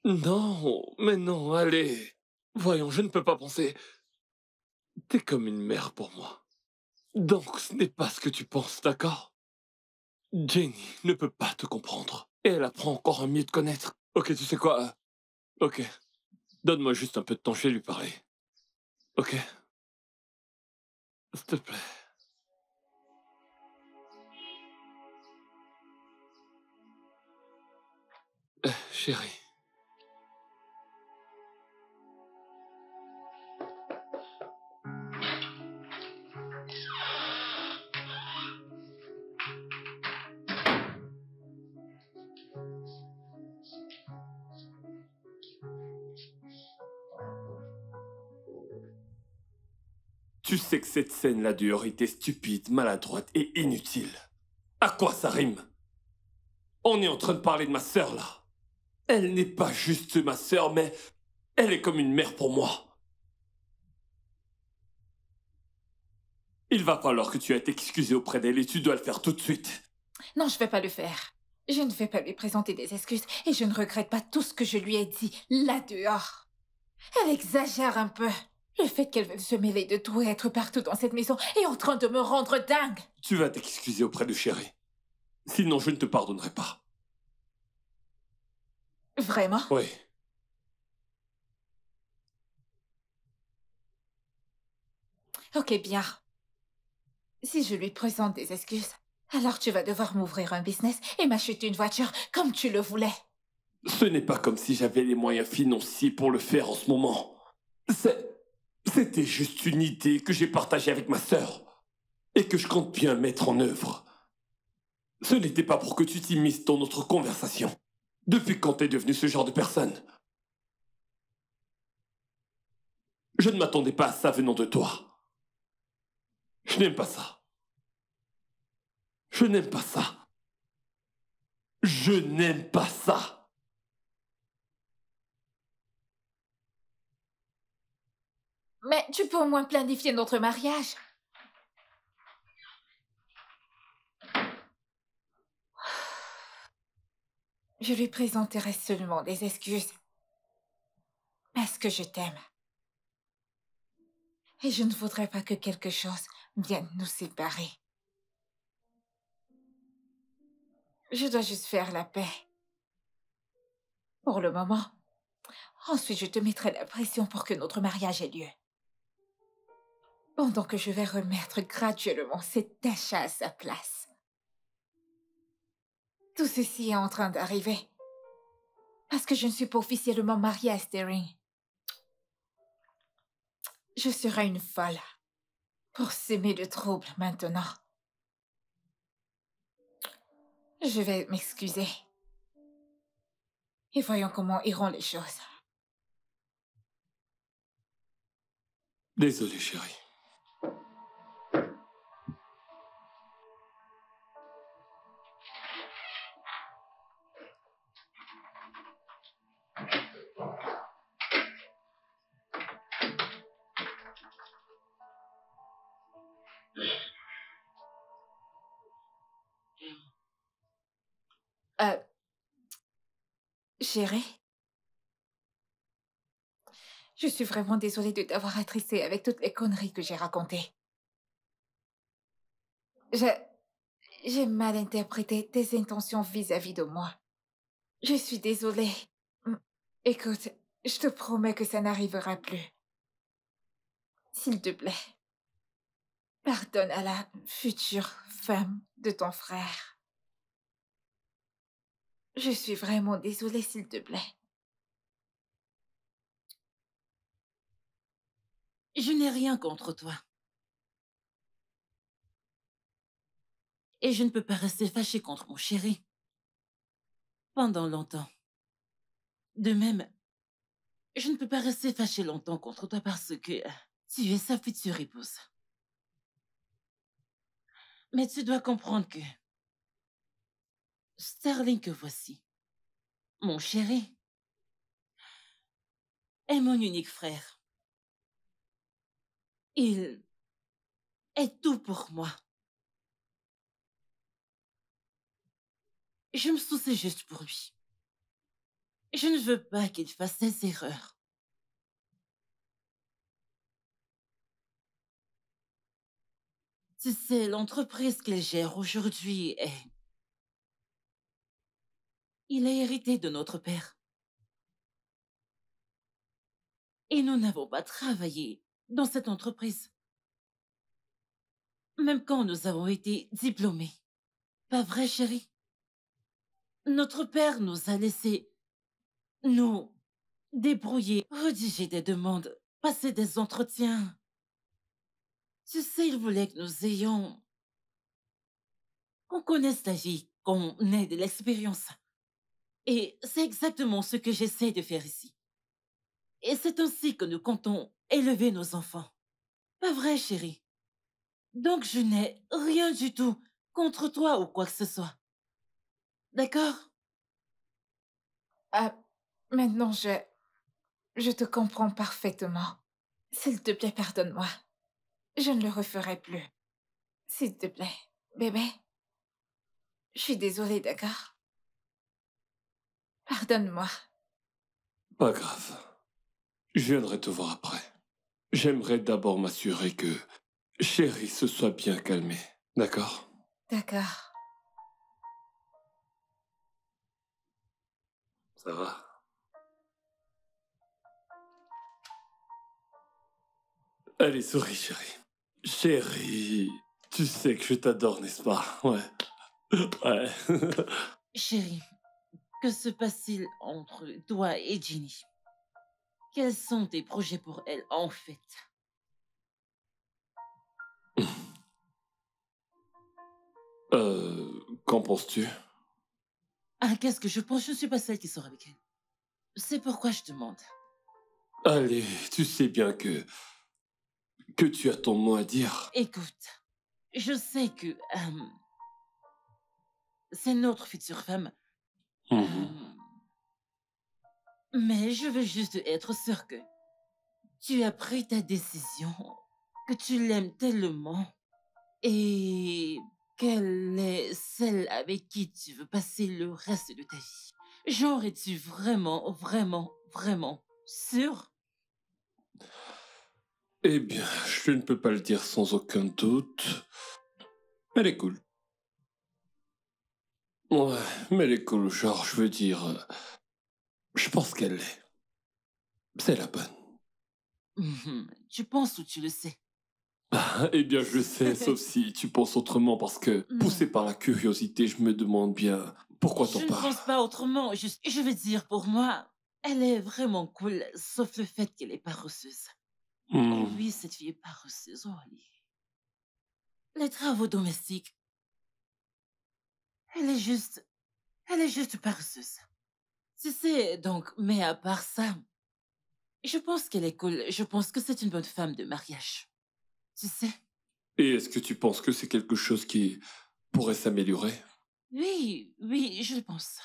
Non, mais non, allez. Voyons, je ne peux pas penser. T'es comme une mère pour moi. Donc, ce n'est pas ce que tu penses, d'accord? Jenny ne peut pas te comprendre. Et elle apprend encore à mieux te connaître. Ok, tu sais quoi? Ok. Donne-moi juste un peu de temps, je vais lui parler. Ok? S'il te plaît. Chérie. Tu sais que cette scène-là dehors était stupide, maladroite et inutile. À quoi ça rime? On est en train de parler de ma sœur, là. Elle n'est pas juste ma sœur, mais elle est comme une mère pour moi. Il va falloir que tu ailles t'excuser auprès d'elle et tu dois le faire tout de suite. Non, je vais pas le faire. Je ne vais pas lui présenter des excuses et je ne regrette pas tout ce que je lui ai dit là dehors. Elle exagère un peu. Le fait qu'elle veuille se mêler de tout et être partout dans cette maison est en train de me rendre dingue. Tu vas t'excuser auprès de Chérie. Sinon, je ne te pardonnerai pas. Vraiment? Oui. Ok, bien. Si je lui présente des excuses, alors tu vas devoir m'ouvrir un business et m'acheter une voiture comme tu le voulais. Ce n'est pas comme si j'avais les moyens financiers pour le faire en ce moment. C'était juste une idée que j'ai partagée avec ma sœur et que je compte bien mettre en œuvre. Ce n'était pas pour que tu t'immisces dans notre conversation. Depuis quand t'es devenu ce genre de personne? Je ne m'attendais pas à ça venant de toi. Je n'aime pas ça. Je n'aime pas ça. Je n'aime pas ça. Mais tu peux au moins planifier notre mariage. Je lui présenterai seulement des excuses. Parce que je t'aime. Et je ne voudrais pas que quelque chose vienne nous séparer. Je dois juste faire la paix. Pour le moment. Ensuite, je te mettrai la pression pour que notre mariage ait lieu. Pendant que je vais remettre graduellement cet achat à sa place. Tout ceci est en train d'arriver. Parce que je ne suis pas officiellement mariée à Sterling. Je serai une folle pour s'aimer de trouble maintenant. Je vais m'excuser. Et voyons comment iront les choses. Désolé, chérie. Chérie, je suis vraiment désolée de t'avoir attristée avec toutes les conneries que j'ai racontées. J'ai mal interprété tes intentions vis-à-vis de moi. Je suis désolée. Écoute, je te promets que ça n'arrivera plus. S'il te plaît, pardonne à la future femme de ton frère. Je suis vraiment désolée, s'il te plaît. Je n'ai rien contre toi. Et je ne peux pas rester fâchée contre mon chéri. Pendant longtemps. De même, je ne peux pas rester fâchée longtemps contre toi parce que tu es sa future épouse. Mais tu dois comprendre que Sterling que voici, mon chéri, est mon unique frère. Il est tout pour moi. Je me soucie juste pour lui. Je ne veux pas qu'il fasse ses erreurs. Tu sais, l'entreprise qu'il gère aujourd'hui est... Il a hérité de notre père. Et nous n'avons pas travaillé dans cette entreprise. Même quand nous avons été diplômés. Pas vrai, chérie? Notre père nous a laissé nous débrouiller, rédiger des demandes, passer des entretiens. Tu sais, il voulait que nous ayons... qu'on connaisse la vie, qu'on ait de l'expérience. Et c'est exactement ce que j'essaie de faire ici. Et c'est ainsi que nous comptons élever nos enfants. Pas vrai, chérie? Donc je n'ai rien du tout contre toi ou quoi que ce soit. D'accord? Maintenant, je te comprends parfaitement. S'il te plaît, pardonne-moi. Je ne le referai plus. S'il te plaît, bébé. Je suis désolée, d'accord? Pardonne-moi. Pas grave. Je viendrai te voir après. J'aimerais d'abord m'assurer que chérie se soit bien calmée. D'accord? D'accord. Ça va? Allez, souris, chérie. Chérie, tu sais que je t'adore, n'est-ce pas? Ouais. Ouais. Chérie, que se passe-t-il entre toi et Ginny? Quels sont tes projets pour elle, en fait? Qu'en penses-tu? Ah, qu'est-ce que je pense? Je ne suis pas celle qui sort avec elle. C'est pourquoi je demande. Allez, tu sais bien que tu as ton mot à dire. Écoute, je sais que c'est notre future femme. Mhm. Mais je veux juste être sûre que tu as pris ta décision, que tu l'aimes tellement et qu'elle est celle avec qui tu veux passer le reste de ta vie. Genre, es-tu vraiment, vraiment, vraiment sûr? Eh bien, je ne peux pas le dire sans aucun doute. Elle est cool. Ouais, mais elle est cool, genre, je veux dire... je pense qu'elle l'est. C'est la bonne. Tu penses ou tu le sais? Eh bien, je sais, sauf si tu penses autrement, parce que, poussé Non. par la curiosité, je me demande bien pourquoi t'en Je ne parles. pense pas autrement. Je veux dire, pour moi, elle est vraiment cool, sauf le fait qu'elle est paresseuse. Oh Hmm. oui, cette fille est paresseuse. Oh, les travaux domestiques, elle est juste, elle est juste paresseuse. Tu sais, donc, mais à part ça, je pense qu'elle est cool. Je pense que c'est une bonne femme de mariage. Tu sais? Et est-ce que tu penses que c'est quelque chose qui pourrait s'améliorer? Oui, oui, je le pense.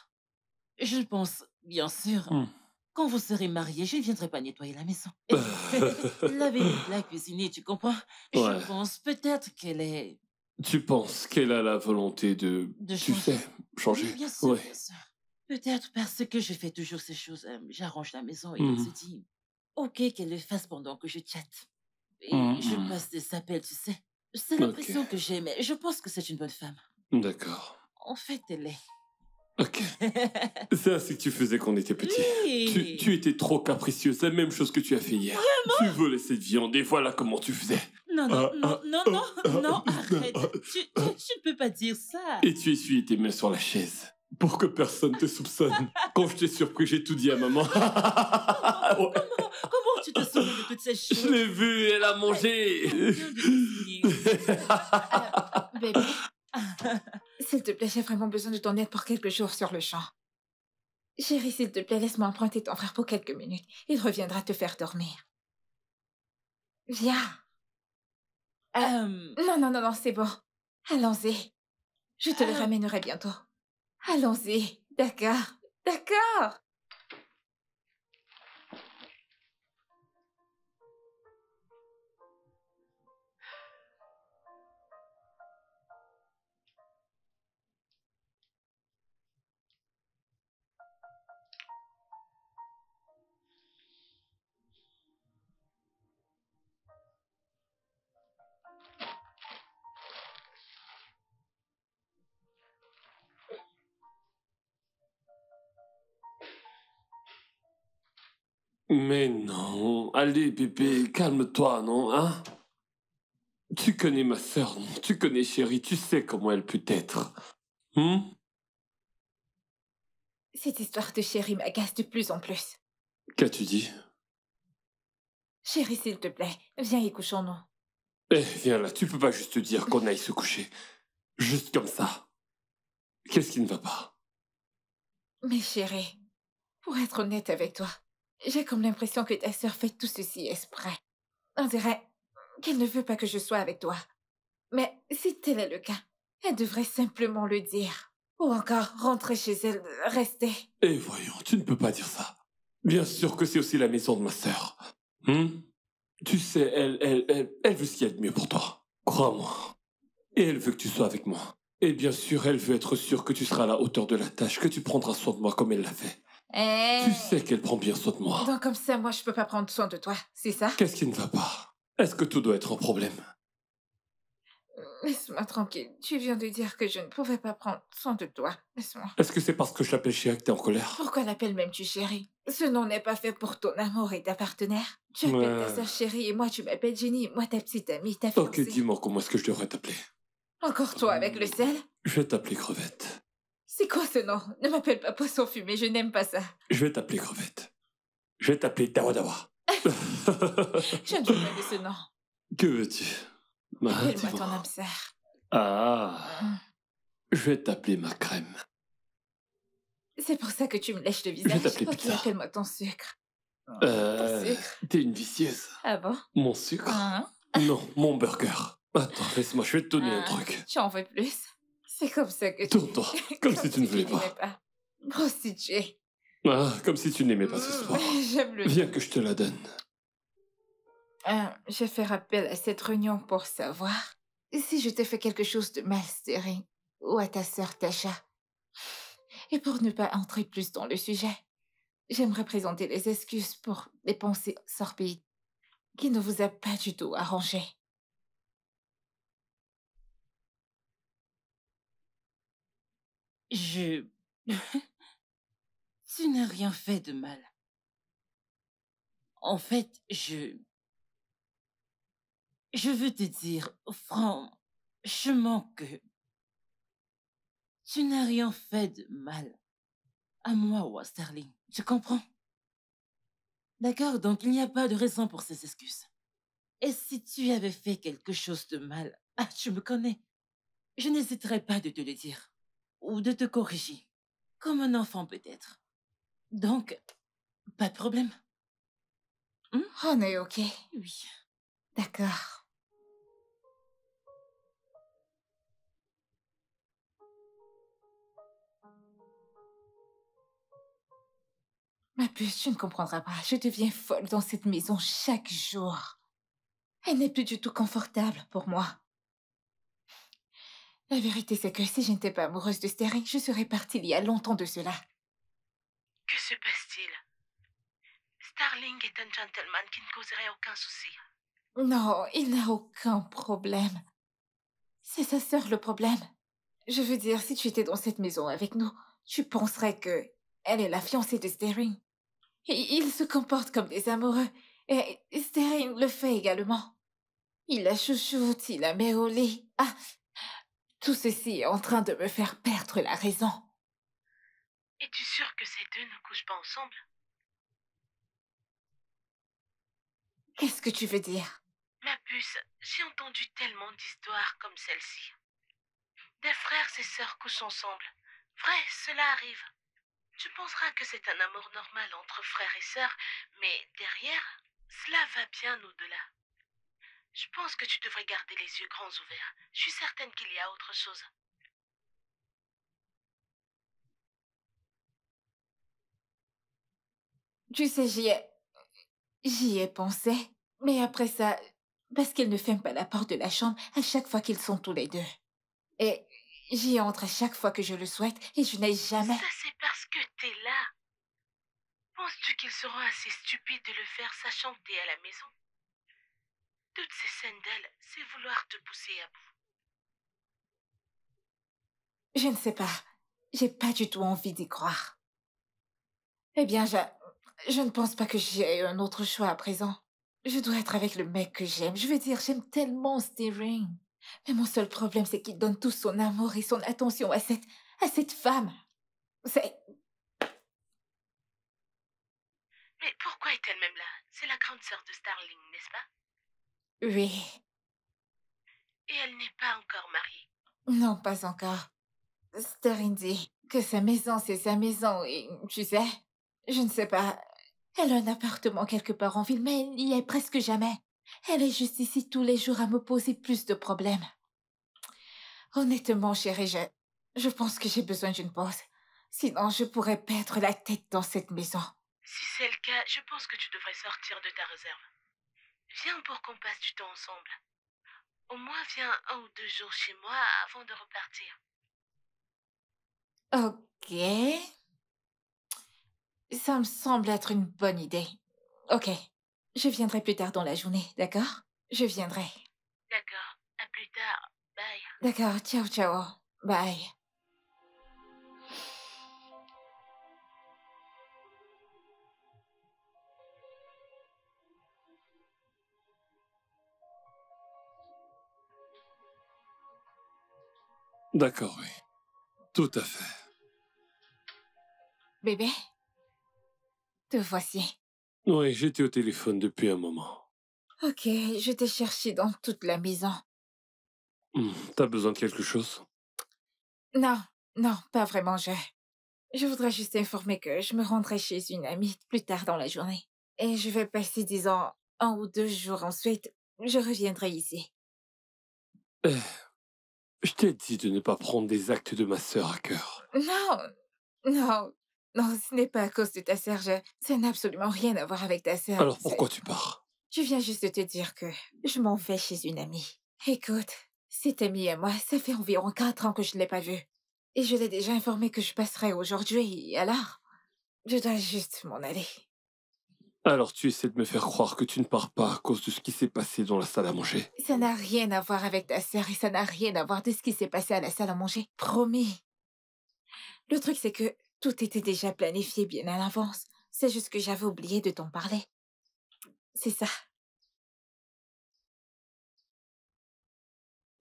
Je le pense, bien sûr. Hmm. Quand vous serez mariés, je ne viendrai pas nettoyer la maison. Et laver les plats, cuisiner, tu comprends? Je Ouais. pense peut-être qu'elle est Tu penses qu'elle a la volonté de tu changer. sais, changer? Oui, bien sûr, Ouais. bien sûr. Peut-être parce que je fais toujours ces choses. J'arrange la maison et elle Hmm. se dit, OK, qu'elle le fasse pendant que je chatte. Et je Hmm. passe des appels, tu sais. C'est Ok, l'impression que j'ai, mais je pense que c'est une bonne femme. d'accord. En fait, elle est. Ok. C'est ainsi que tu faisais quand on était petit. Tu Oui! étais trop capricieuse, la même chose que tu as fait hier. Tu volais cette viande et voilà comment tu faisais. Non, non, Ah, non, ah, non, ah, non, ah, non, ah, arrête. ah. Tu ne peux pas dire ça. Et tu essuyais tes mains sur la chaise. Pour que personne te soupçonne. Quand je t'ai surpris, j'ai tout dit à maman. Ouais. Comment tu te souviens de toutes ces Je choses? l'ai vue, elle a mangé. Viens de cuisiner. Bébé, s'il te plaît, j'ai vraiment besoin de ton aide pour quelques jours sur le champ. Chérie, s'il te plaît, laisse-moi emprunter ton frère pour quelques minutes. Il reviendra te faire dormir. Viens. Non, non, non, non, c'est bon. Allons-y. Je te le ramènerai bientôt. Allons-y. D'accord. D'accord. Mais non. Allez, bébé, calme-toi, non, hein? Tu connais ma sœur, non? Tu connais Chérie, tu sais comment elle peut être. Hmm? Cette histoire de chérie m'agace de plus en plus. Qu'as-tu dit? Chérie, s'il te plaît, viens et couchons-nous. Eh, viens là, tu peux pas juste dire qu'on aille se coucher. Juste comme ça. Qu'est-ce qui ne va pas? Mais chérie, pour être honnête avec toi, j'ai comme l'impression que ta sœur fait tout ceci exprès. On dirait qu'elle ne veut pas que je sois avec toi. Mais si tel est le cas, elle devrait simplement le dire. Ou encore rentrer chez elle, rester. Eh voyons, tu ne peux pas dire ça. Bien sûr que c'est aussi la maison de ma sœur. Tu sais, elle veut ce qu'il y a de mieux pour toi. Crois-moi. Et elle veut que tu sois avec moi. Et bien sûr, elle veut être sûre que tu seras à la hauteur de la tâche, que tu prendras soin de moi comme elle l'a fait. Tu sais qu'elle prend bien soin de moi. Donc comme ça, moi, je peux pas prendre soin de toi, c'est ça? Qu'est-ce qui ne va pas? Est-ce que tout doit être un problème? Laisse-moi tranquille. Tu viens de dire que je ne pouvais pas prendre soin de toi. Laisse-moi. Est-ce que c'est parce que je l'appelle chérie que t'es en colère? Pourquoi l'appelles même-tu chérie? Ce nom n'est pas fait pour ton amour et ta partenaire. Tu appelles ta Ouais. sœur chérie et moi tu m'appelles Jenny, moi ta petite amie, ta Ok, fiancée. dis-moi comment est-ce que je devrais t'appeler. Encore toi avec le sel? Je vais t'appeler Crevette. C'est quoi ce nom? Ne m'appelle pas poisson fumé, je n'aime pas ça. Je vais t'appeler Crevette. Je vais t'appeler Dawadawa. Je ne veux pas de ce nom. Que veux-tu? Appelle-moi dis-moi. ton âme sœur. Ah, je vais t'appeler ma crème. C'est pour ça que tu me lèches le visage. t'appeler Ok, pizza. appelle-moi ton sucre. Ton sucre. T'es une vicieuse. Ah bon? Mon sucre? Hein? Non, mon burger. Attends, laisse-moi, je vais te donner un Ah, truc. J'en veux plus. C'est comme ça que tu... Tourne-toi, comme si tu ne voulais n'aimais pas. pas. Prostituée. Ah, comme si tu n'aimais pas ce soir. J'aime le... Viens que je te la donne. Je fais appel à cette réunion pour savoir si je t'ai fait quelque chose de mal, Sterling, ou à ta sœur Tasha. Et pour ne pas entrer plus dans le sujet, j'aimerais présenter les excuses pour les pensées sorbides qui ne vous a pas du tout arrangé. Je... Tu n'as rien fait de mal. En fait, je veux te dire, franchement que tu n'as rien fait de mal à moi ou à Sterling. Tu comprends? D'accord, donc il n'y a pas de raison pour ces excuses. Et si tu avais fait quelque chose de mal, tu me connais. Je n'hésiterai pas de te le dire. Ou de te corriger. Comme un enfant peut-être. Donc, pas de problème. On est ok. Oui. D'accord. Ma puce, tu ne comprendras pas. Je deviens folle dans cette maison chaque jour. Elle n'est plus du tout confortable pour moi. La vérité, c'est que si je n'étais pas amoureuse de Sterling, je serais partie il y a longtemps de cela. Que se passe-t-il? Starling est un gentleman qui ne causerait aucun souci. Non, il n'a aucun problème. C'est sa sœur le problème. Je veux dire, si tu étais dans cette maison avec nous, tu penserais que elle est la fiancée de Sterling. Et ils se comportent comme des amoureux. Et Sterling le fait également. Il la chouchoute, il la met au lit. Ah, tout ceci est en train de me faire perdre la raison. Es-tu sûr que ces deux ne couchent pas ensemble? Qu'est-ce que tu veux dire? Ma puce, j'ai entendu tellement d'histoires comme celle-ci. Des frères et sœurs couchent ensemble. Vrai, cela arrive. Tu penseras que c'est un amour normal entre frères et sœurs, mais derrière, cela va bien au-delà. Je pense que tu devrais garder les yeux grands ouverts. Je suis certaine qu'il y a autre chose. Tu sais, j'y ai pensé. Mais après ça, parce qu'il ne ferme pas la porte de la chambre à chaque fois qu'ils sont tous les deux. Et j'y entre à chaque fois que je le souhaite et je n'ai jamais... Ça, c'est parce que t'es là. Penses-tu qu'ils seront assez stupides de le faire sachant que t'es à la maison? Toutes ces scènes d'elle, c'est vouloir te pousser à bout. Je ne sais pas. J'ai pas du tout envie d'y croire. Eh bien, je ne pense pas que j'ai un autre choix à présent. Je dois être avec le mec que j'aime. Je veux dire, j'aime tellement Sterling. Mais mon seul problème, c'est qu'il donne tout son amour et son attention à cette femme. C'est... Mais pourquoi est-elle même là? C'est la grande sœur de Starling, n'est-ce pas? Oui. Et elle n'est pas encore mariée. Non, pas encore. Sterling dit que sa maison, c'est sa maison et, tu sais, je ne sais pas. Elle a un appartement quelque part en ville, mais elle n'y est presque jamais. Elle est juste ici tous les jours à me poser plus de problèmes. Honnêtement, chérie, je pense que j'ai besoin d'une pause. Sinon, je pourrais perdre la tête dans cette maison. Si c'est le cas, je pense que tu devrais sortir de ta réserve. Viens pour qu'on passe du temps ensemble. Au moins, viens 1 ou 2 jours chez moi avant de repartir. Ok. Ça me semble être une bonne idée. Ok. Je viendrai plus tard dans la journée, d'accord? Je viendrai. D'accord. À plus tard. Bye. D'accord, ciao, ciao. Bye. D'accord, oui. Tout à fait. Bébé? Te voici. Oui, j'étais au téléphone depuis un moment. Ok, je t'ai cherché dans toute la maison. T'as besoin de quelque chose? Non, non, pas vraiment, Je voudrais juste informer que je me rendrai chez une amie plus tard dans la journée. Et je vais passer, disons, 1 ou 2 jours ensuite. Je reviendrai ici. Eh, je t'ai dit de ne pas prendre des actes de ma sœur à cœur. Non, non, non, ce n'est pas à cause de ta sœur. Ça n'a absolument rien à voir avec ta sœur. Alors pourquoi tu pars? Je viens juste de te dire que je m'en vais chez une amie. Écoute, cette amie à moi, ça fait environ 4 ans que je ne l'ai pas vue. Et je l'ai déjà informée que je passerai aujourd'hui, alors je dois juste m'en aller. Alors tu essaies de me faire croire que tu ne pars pas à cause de ce qui s'est passé dans la salle à manger. Ça n'a rien à voir avec ta sœur et ça n'a rien à voir de ce qui s'est passé à la salle à manger. Promis. Le truc, c'est que tout était déjà planifié bien à l'avance. C'est juste que j'avais oublié de t'en parler. C'est ça.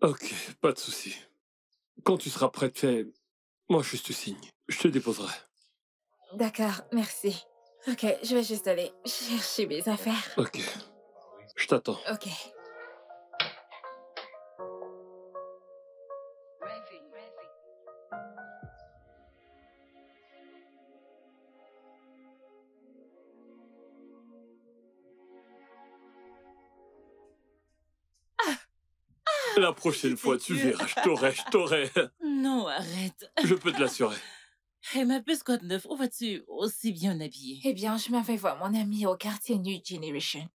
Ok, pas de souci. Quand tu seras prête, moi juste signe. Je te déposerai. D'accord, merci. Ok, je vais juste aller chercher mes affaires. Ok, je t'attends. Ok. La prochaine fois, tu verras, je t'aurai. Non, arrête. Je peux te l'assurer. Hey, ma puce, quoi de neuf? Où vas-tu aussi bien habillée? Eh bien, je m'en vais voir mon ami au quartier New Generation.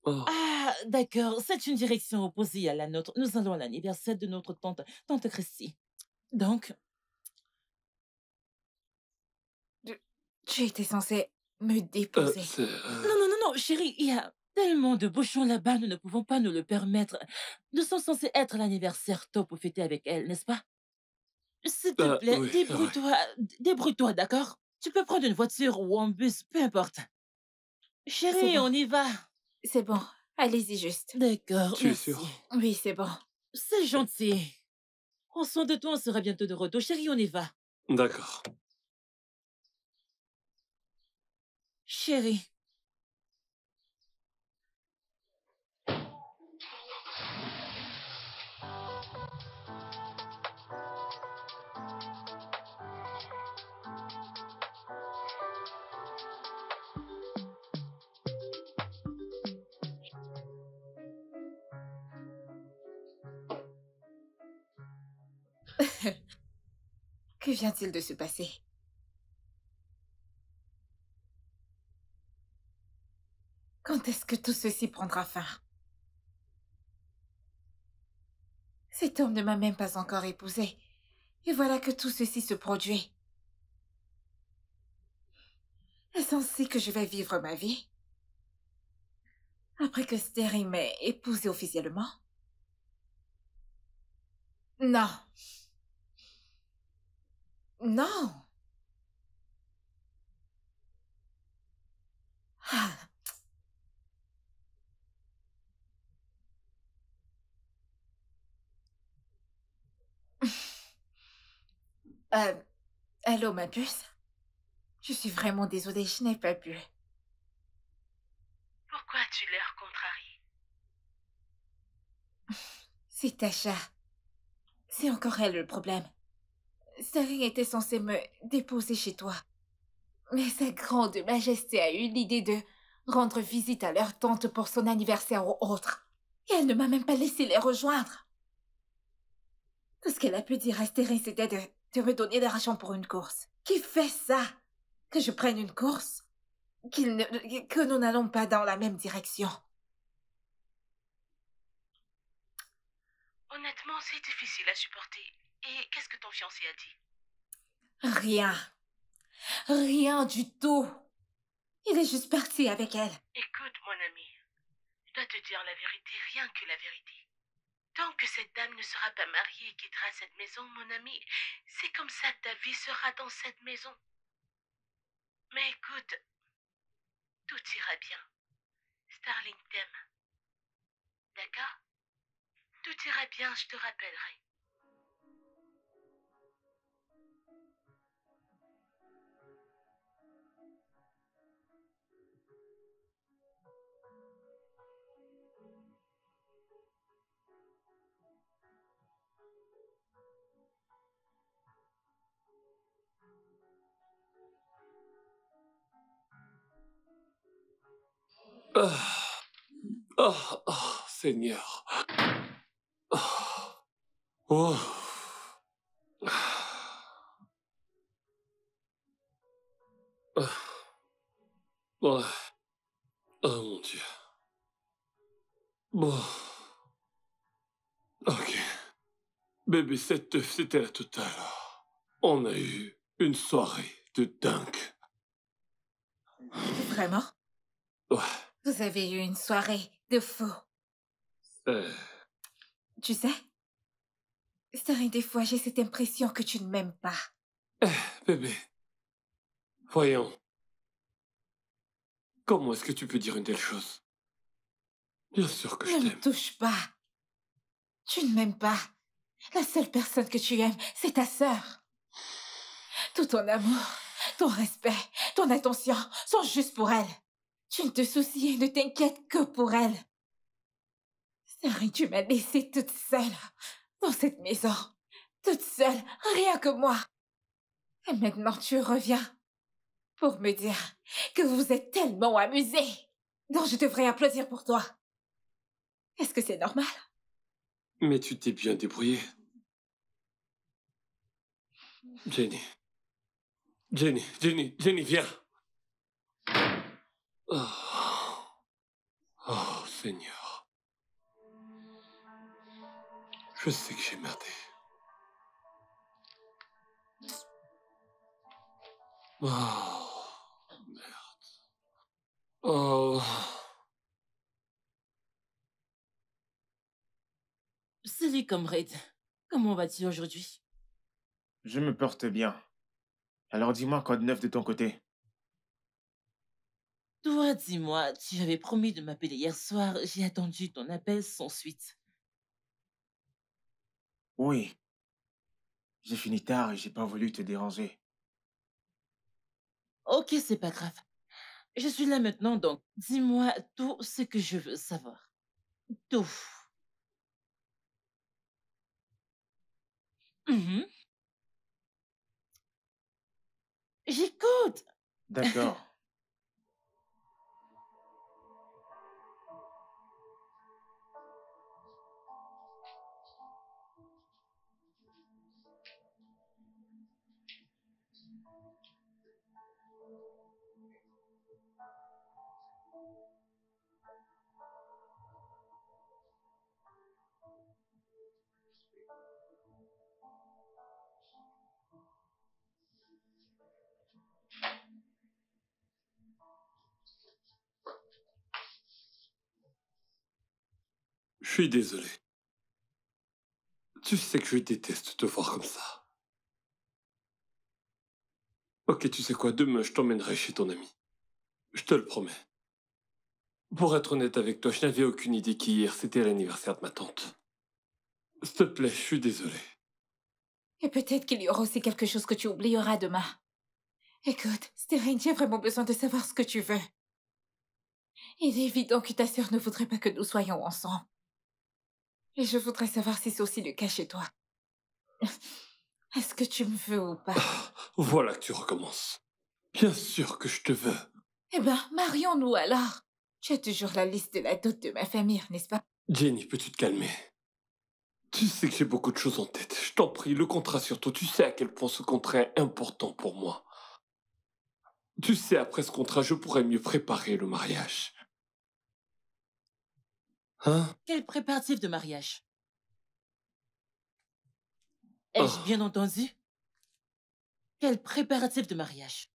Oh. Ah, d'accord, c'est une direction opposée à la nôtre. Nous allons à l'anniversaire de notre tante Christy. Donc, Tu étais censé me déposer. non, chérie, il y a tellement de bouchons là-bas, nous ne pouvons pas nous le permettre. Nous sommes censés être à l'anniversaire tôt pour fêter avec elle, n'est-ce pas? S'il te plaît, Oui, débrouille-toi, d'accord? Tu peux prendre une voiture ou un bus, peu importe. Chérie, bon. on y va. C'est bon. Allez-y juste. D'accord, Tu es merci. sûre? Oui, c'est bon. C'est gentil. Prends soin de toi, on sera bientôt de retour. Chérie, on y va. D'accord. Chérie. Que vient-il de se passer? Quand est-ce que tout ceci prendra fin? Cet homme ne m'a même pas encore épousée. Et voilà que tout ceci se produit. Est-ce ainsi que je vais vivre ma vie? Après que Sterry m'ait épousée officiellement? Non. Non. Ah. Euh, allô, ma puce? Je suis vraiment désolée, je n'ai pas pu. Pourquoi tu l'air contrarie? C'est Tasha. C'est encore elle le problème. Sterry était censée me déposer chez toi. Mais sa grande majesté a eu l'idée de rendre visite à leur tante pour son anniversaire ou autre. Et elle ne m'a même pas laissé les rejoindre. Tout ce qu'elle a pu dire à Sterry, c'était de me donner de l'argent pour une course. Qui fait ça? Que je prenne une course? Que nous n'allons pas dans la même direction. Honnêtement, c'est difficile à supporter. Et qu'est-ce que ton fiancé a dit? Rien. Rien du tout. Il est juste parti avec elle. Écoute, mon ami, je dois te dire la vérité, rien que la vérité. Tant que cette dame ne sera pas mariée et quittera cette maison, mon ami, c'est comme ça que ta vie sera dans cette maison. Mais écoute, tout ira bien. Starling t'aime. D'accord? Tout ira bien, je te rappellerai. Ah, Seigneur. Ah, oh. Ah, ouais. Oh mon Dieu. Bon. Ok. Bébé, cette teuf, c'était la totale. On a eu une soirée de dingue. Vraiment? Ouais. Vous avez eu une soirée de fou. Euh, Tu sais, Starine, des fois, j'ai cette impression que tu ne m'aimes pas. bébé. Voyons. Comment est-ce que tu peux dire une telle chose? Bien sûr que je Ne me t'aime. touche pas. Tu ne m'aimes pas. La seule personne que tu aimes, c'est ta sœur. Tout ton amour, ton respect, ton attention sont juste pour elle. Tu ne te soucies et ne t'inquiètes que pour elle. Starine, tu m'as laissée toute seule dans cette maison. Toute seule, rien que moi. Et maintenant, tu reviens pour me dire que vous êtes tellement amusés. Donc, je devrais applaudir pour toi. Est-ce que c'est normal? Mais tu t'es bien débrouillée. Jenny. Jenny, viens. Oh, oh, Seigneur. Je sais que j'ai merdé. Oh, merde. Oh. Salut, comrade. Comment vas-tu aujourd'hui? Je me porte bien. Alors dis-moi quoi de neuf de ton côté. Toi, dis-moi, tu avais promis de m'appeler hier soir. J'ai attendu ton appel sans suite. Oui, j'ai fini tard et j'ai pas voulu te déranger. Ok, c'est pas grave. Je suis là maintenant, donc dis-moi tout ce que je veux savoir. Tout. Mhm. J'écoute. D'accord. Je suis désolé. Tu sais que je déteste te voir comme ça. Ok, tu sais quoi, demain je t'emmènerai chez ton ami. Je te le promets. Pour être honnête avec toi, je n'avais aucune idée qu'hier c'était l'anniversaire de ma tante. S'il te plaît, je suis désolé. Et peut-être qu'il y aura aussi quelque chose que tu oublieras demain. Écoute, Starine, j'ai vraiment besoin de savoir ce que tu veux. Il est évident que ta sœur ne voudrait pas que nous soyons ensemble. Et je voudrais savoir si c'est aussi le cas chez toi. Est-ce que tu me veux ou pas? Voilà que tu recommences. Bien sûr que je te veux. Eh ben, marions-nous alors. Tu as toujours la liste de la dot de ma famille, n'est-ce pas? Jenny, peux-tu te calmer? Tu sais que j'ai beaucoup de choses en tête. Je t'en prie, le contrat surtout. Tu sais à quel point ce contrat est important pour moi. Tu sais, après ce contrat, je pourrais mieux préparer le mariage. Hein? Quel préparatif de mariage? Ai-je Oh. bien entendu? Quel préparatif de mariage?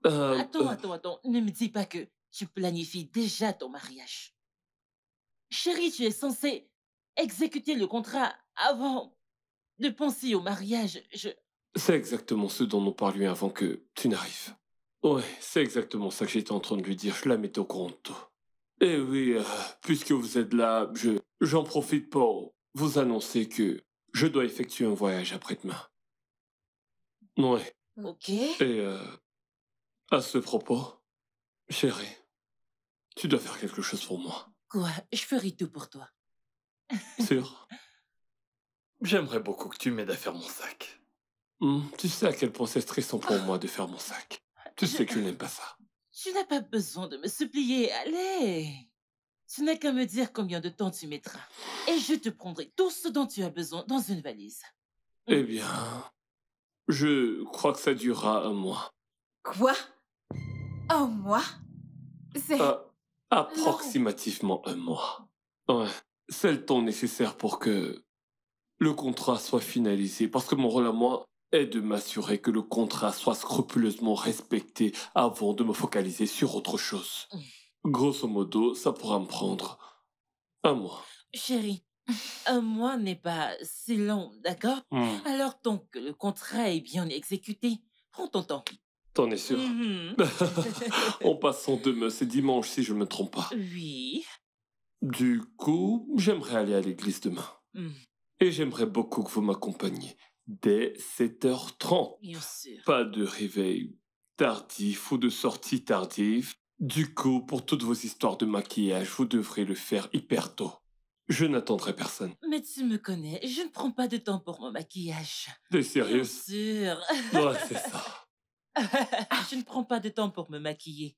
Attends, ne me dis pas que tu planifies déjà ton mariage. Chérie, tu es censée exécuter le contrat avant de penser au mariage. C'est exactement ce dont nous parlions avant que tu n'arrives. Ouais, c'est exactement ça que j'étais en train de lui dire. Je la mettais au courant de tout. Et oui, puisque vous êtes là, j'en profite pour vous annoncer que je dois effectuer un voyage après-demain. Ouais. Ok. Et à ce propos, chérie, tu dois faire quelque chose pour moi. Quoi? Je ferai tout pour toi. Sûr? J'aimerais beaucoup que tu m'aides à faire mon sac. Tu sais à quel point c'est stressant pour moi de faire mon sac. Tu sais que je n'aime pas ça. Tu n'as pas besoin de me supplier. Allez. Tu n'as qu'à me dire combien de temps tu mettras. Et je te prendrai tout ce dont tu as besoin dans une valise. Eh bien, je crois que ça durera un mois. Quoi? Un mois? C'est... Ah, approximativement un mois. Ouais, c'est le temps nécessaire pour que le contrat soit finalisé. Parce que mon rôle à moi est de m'assurer que le contrat soit scrupuleusement respecté avant de me focaliser sur autre chose. Grosso modo, ça pourra me prendre un mois. Chérie, un mois n'est pas si long, d'accord? Alors, tant que le contrat est bien exécuté, prends ton temps. T'en es sûr? Mhm. En passant demain, c'est dimanche si je ne me trompe pas. Oui. Du coup, j'aimerais aller à l'église demain. Hmm, Et j'aimerais beaucoup que vous m'accompagniez. Dès 7h30. bien sûr. Pas de réveil tardif ou de sortie tardive. Du coup, pour toutes vos histoires de maquillage, vous devrez le faire hyper tôt. Je n'attendrai personne. Mais tu me connais, je ne prends pas de temps pour mon maquillage. T'es Bien sérieuse? sûr. Ouais, c'est ça. Je ne prends pas de temps pour me maquiller.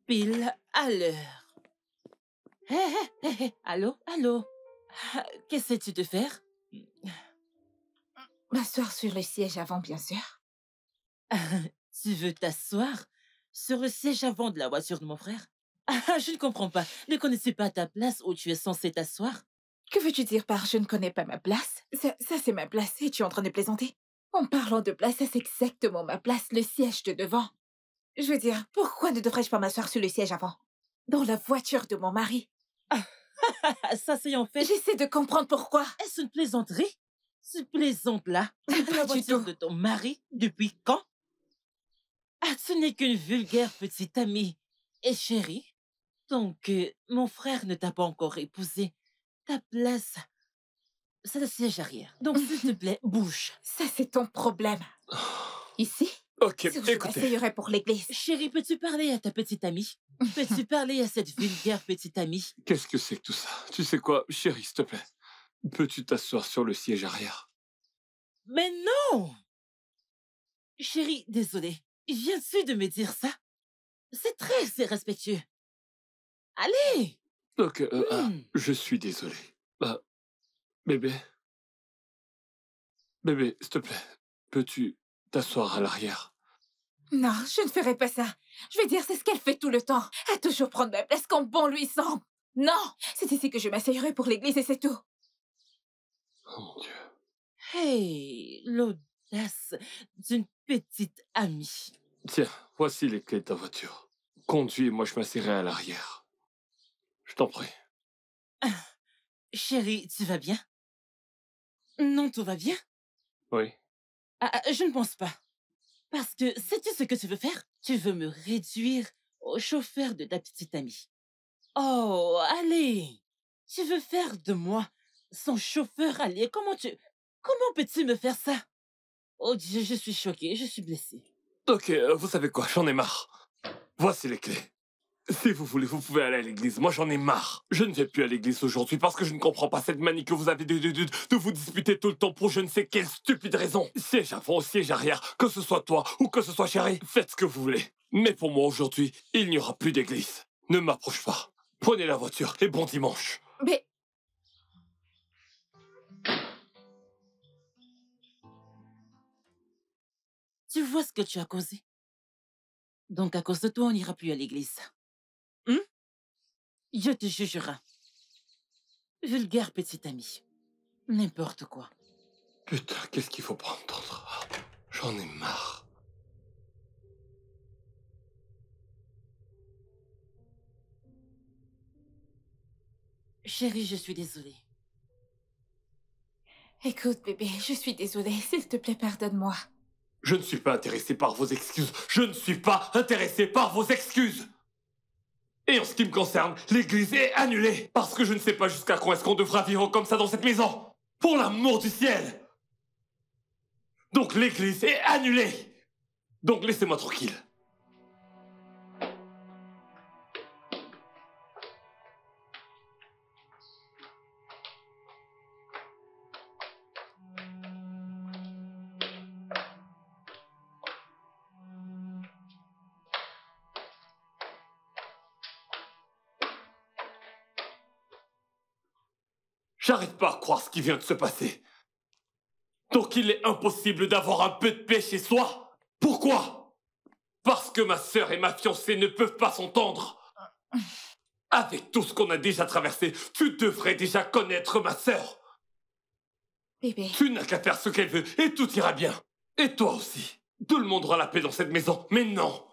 Pile à l'heure. Hé, hé, hé, hé, allô, allô. Ah, qu'essaies-tu de faire? M'asseoir sur le siège avant, bien sûr. Tu veux t'asseoir sur le siège avant de la voiture de mon frère? Ah, je ne comprends pas. Ne connais-tu pas ta place où tu es censé t'asseoir? Que veux-tu dire par je ne connais pas ma place? Ça c'est ma place et tu es en train de plaisanter? En parlant de place, ça c'est exactement ma place, le siège de devant. Je veux dire, pourquoi ne devrais-je pas m'asseoir sur le siège avant? Dans la voiture de mon mari. Ça, c'est en fait... J'essaie de comprendre pourquoi. Est-ce une plaisanterie? Tu plaisantes là? Dans Pas la du voiture tout. de ton mari? Depuis quand? Ah, tu n'es qu'une vulgaire petite amie. Et chérie, donc, mon frère ne t'a pas encore épousé. Ta place, c'est le siège arrière. Donc, s'il te plaît, bouge. Ça c'est ton problème. Ici, Ok, sur je écoutez. m'asseyerai pour l'église. Chérie, peux-tu parler à ta petite amie? Peux-tu parler à cette vulgaire petite amie? Qu'est-ce que c'est que tout ça? Tu sais quoi, chérie, s'il te plaît. Peux-tu t'asseoir sur le siège arrière? Mais non! Chérie, désolée. Viens-tu de me dire ça? C'est très irrespectueux. Allez! Ok, Hmm. je suis désolé. Bébé. Bébé, s'il te plaît. Peux-tu t'asseoir à l'arrière? Non, je ne ferai pas ça. Je veux dire, c'est ce qu'elle fait tout le temps. À toujours prendre ma place quand bon lui semble. Non, c'est ici que je m'asseyerai pour l'église et c'est tout. Oh mon Dieu. Hey, l'audace d'une petite amie. Tiens, voici les clés de ta voiture. Conduis et moi je m'assierai à l'arrière. Je t'en prie. Chérie, tu vas bien? Non, tout va bien? Oui. Je ne pense pas. Parce que sais-tu ce que tu veux faire? Tu veux me réduire au chauffeur de ta petite amie. Oh, allez! Tu veux faire de moi son chauffeur, allez? Comment peux-tu me faire ça? Oh Dieu, je suis choquée, je suis blessée. Ok, vous savez quoi, j'en ai marre. Voici les clés. Si vous voulez, vous pouvez aller à l'église. Moi, j'en ai marre. Je ne vais plus à l'église aujourd'hui parce que je ne comprends pas cette manie que vous avez de vous disputer tout le temps pour je ne sais quelle stupide raison. Siège avant, siège arrière, que ce soit toi ou que ce soit chérie, faites ce que vous voulez. Mais pour moi, aujourd'hui, il n'y aura plus d'église. Ne m'approche pas. Prenez la voiture et bon dimanche. Mais Tu vois ce que tu as causé? Donc à cause de toi, on n'ira plus à l'église. Hum? Je te jugerai. Vulgaire petite amie. N'importe quoi. Putain, qu'est-ce qu'il faut pas entendre? J'en ai marre. Chérie, je suis désolée. écoute, bébé, je suis désolée. S'il te plaît, pardonne-moi. Je ne suis pas intéressé par vos excuses. Je ne suis pas intéressé par vos excuses. Et en ce qui me concerne, l'église est annulée. Parce que je ne sais pas jusqu'à quand est-ce qu'on devra vivre comme ça dans cette maison. Pour l'amour du ciel. Donc l'église est annulée. Donc laissez-moi tranquille. J'arrive pas à croire ce qui vient de se passer. Donc il est impossible d'avoir un peu de paix chez soi. Pourquoi? Parce que ma sœur et ma fiancée ne peuvent pas s'entendre. Avec tout ce qu'on a déjà traversé, tu devrais déjà connaître ma sœur. Bébé, Tu n'as qu'à faire ce qu'elle veut et tout ira bien. Et toi aussi. Tout le monde aura la paix dans cette maison. Mais non.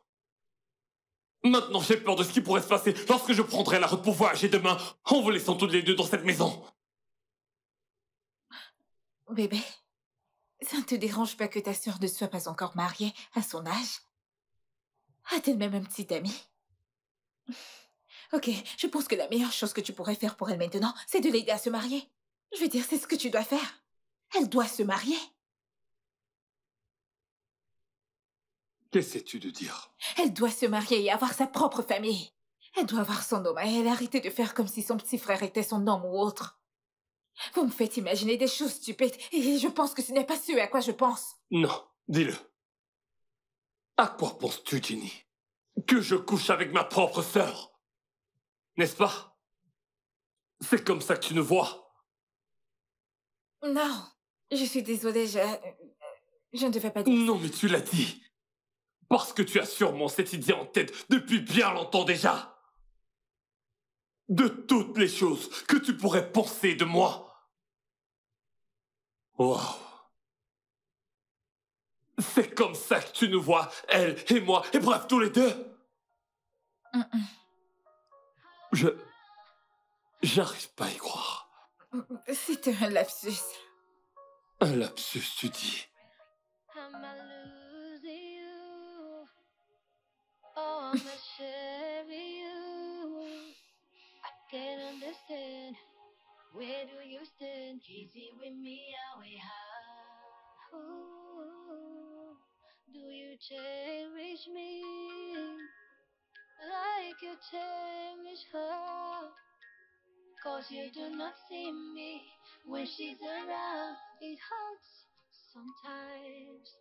Maintenant, j'ai peur de ce qui pourrait se passer lorsque je prendrai la route pour voyager demain en vous laissant toutes les deux dans cette maison. bébé, ça ne te dérange pas que ta sœur ne soit pas encore mariée à son âge? A-t-elle même un petit ami? Ok, je pense que la meilleure chose que tu pourrais faire pour elle maintenant, c'est de l'aider à se marier. Je veux dire, c'est ce que tu dois faire. Elle doit se marier. Qu'essaies-tu de dire? Elle doit se marier et avoir sa propre famille. Elle doit avoir son homme à elle, arrêter de faire comme si son petit frère était son homme ou autre. Vous me faites imaginer des choses stupides et je pense que ce n'est pas ce à quoi je pense. Non, dis-le. À quoi penses-tu, Ginny? Que je couche avec ma propre sœur? N'est-ce pas? C'est comme ça que tu nous vois. Non, je suis désolée, je ne devais pas dire Non, mais tu l'as dit. Parce que tu as sûrement cette idée en tête depuis bien longtemps déjà. De toutes les choses que tu pourrais penser de moi. Wow. C'est comme ça que tu nous vois, elle et moi, et bref, tous les deux. J'arrive pas à y croire. ça. C'était un lapsus. Un lapsus, tu dis. Am I losing you? Oh, am I sharing you? I can't understand. Where do you stand? Easy with me, are we high? Ooh, do you cherish me like you cherish her? 'Cause you do not see me when she's around. It hurts sometimes.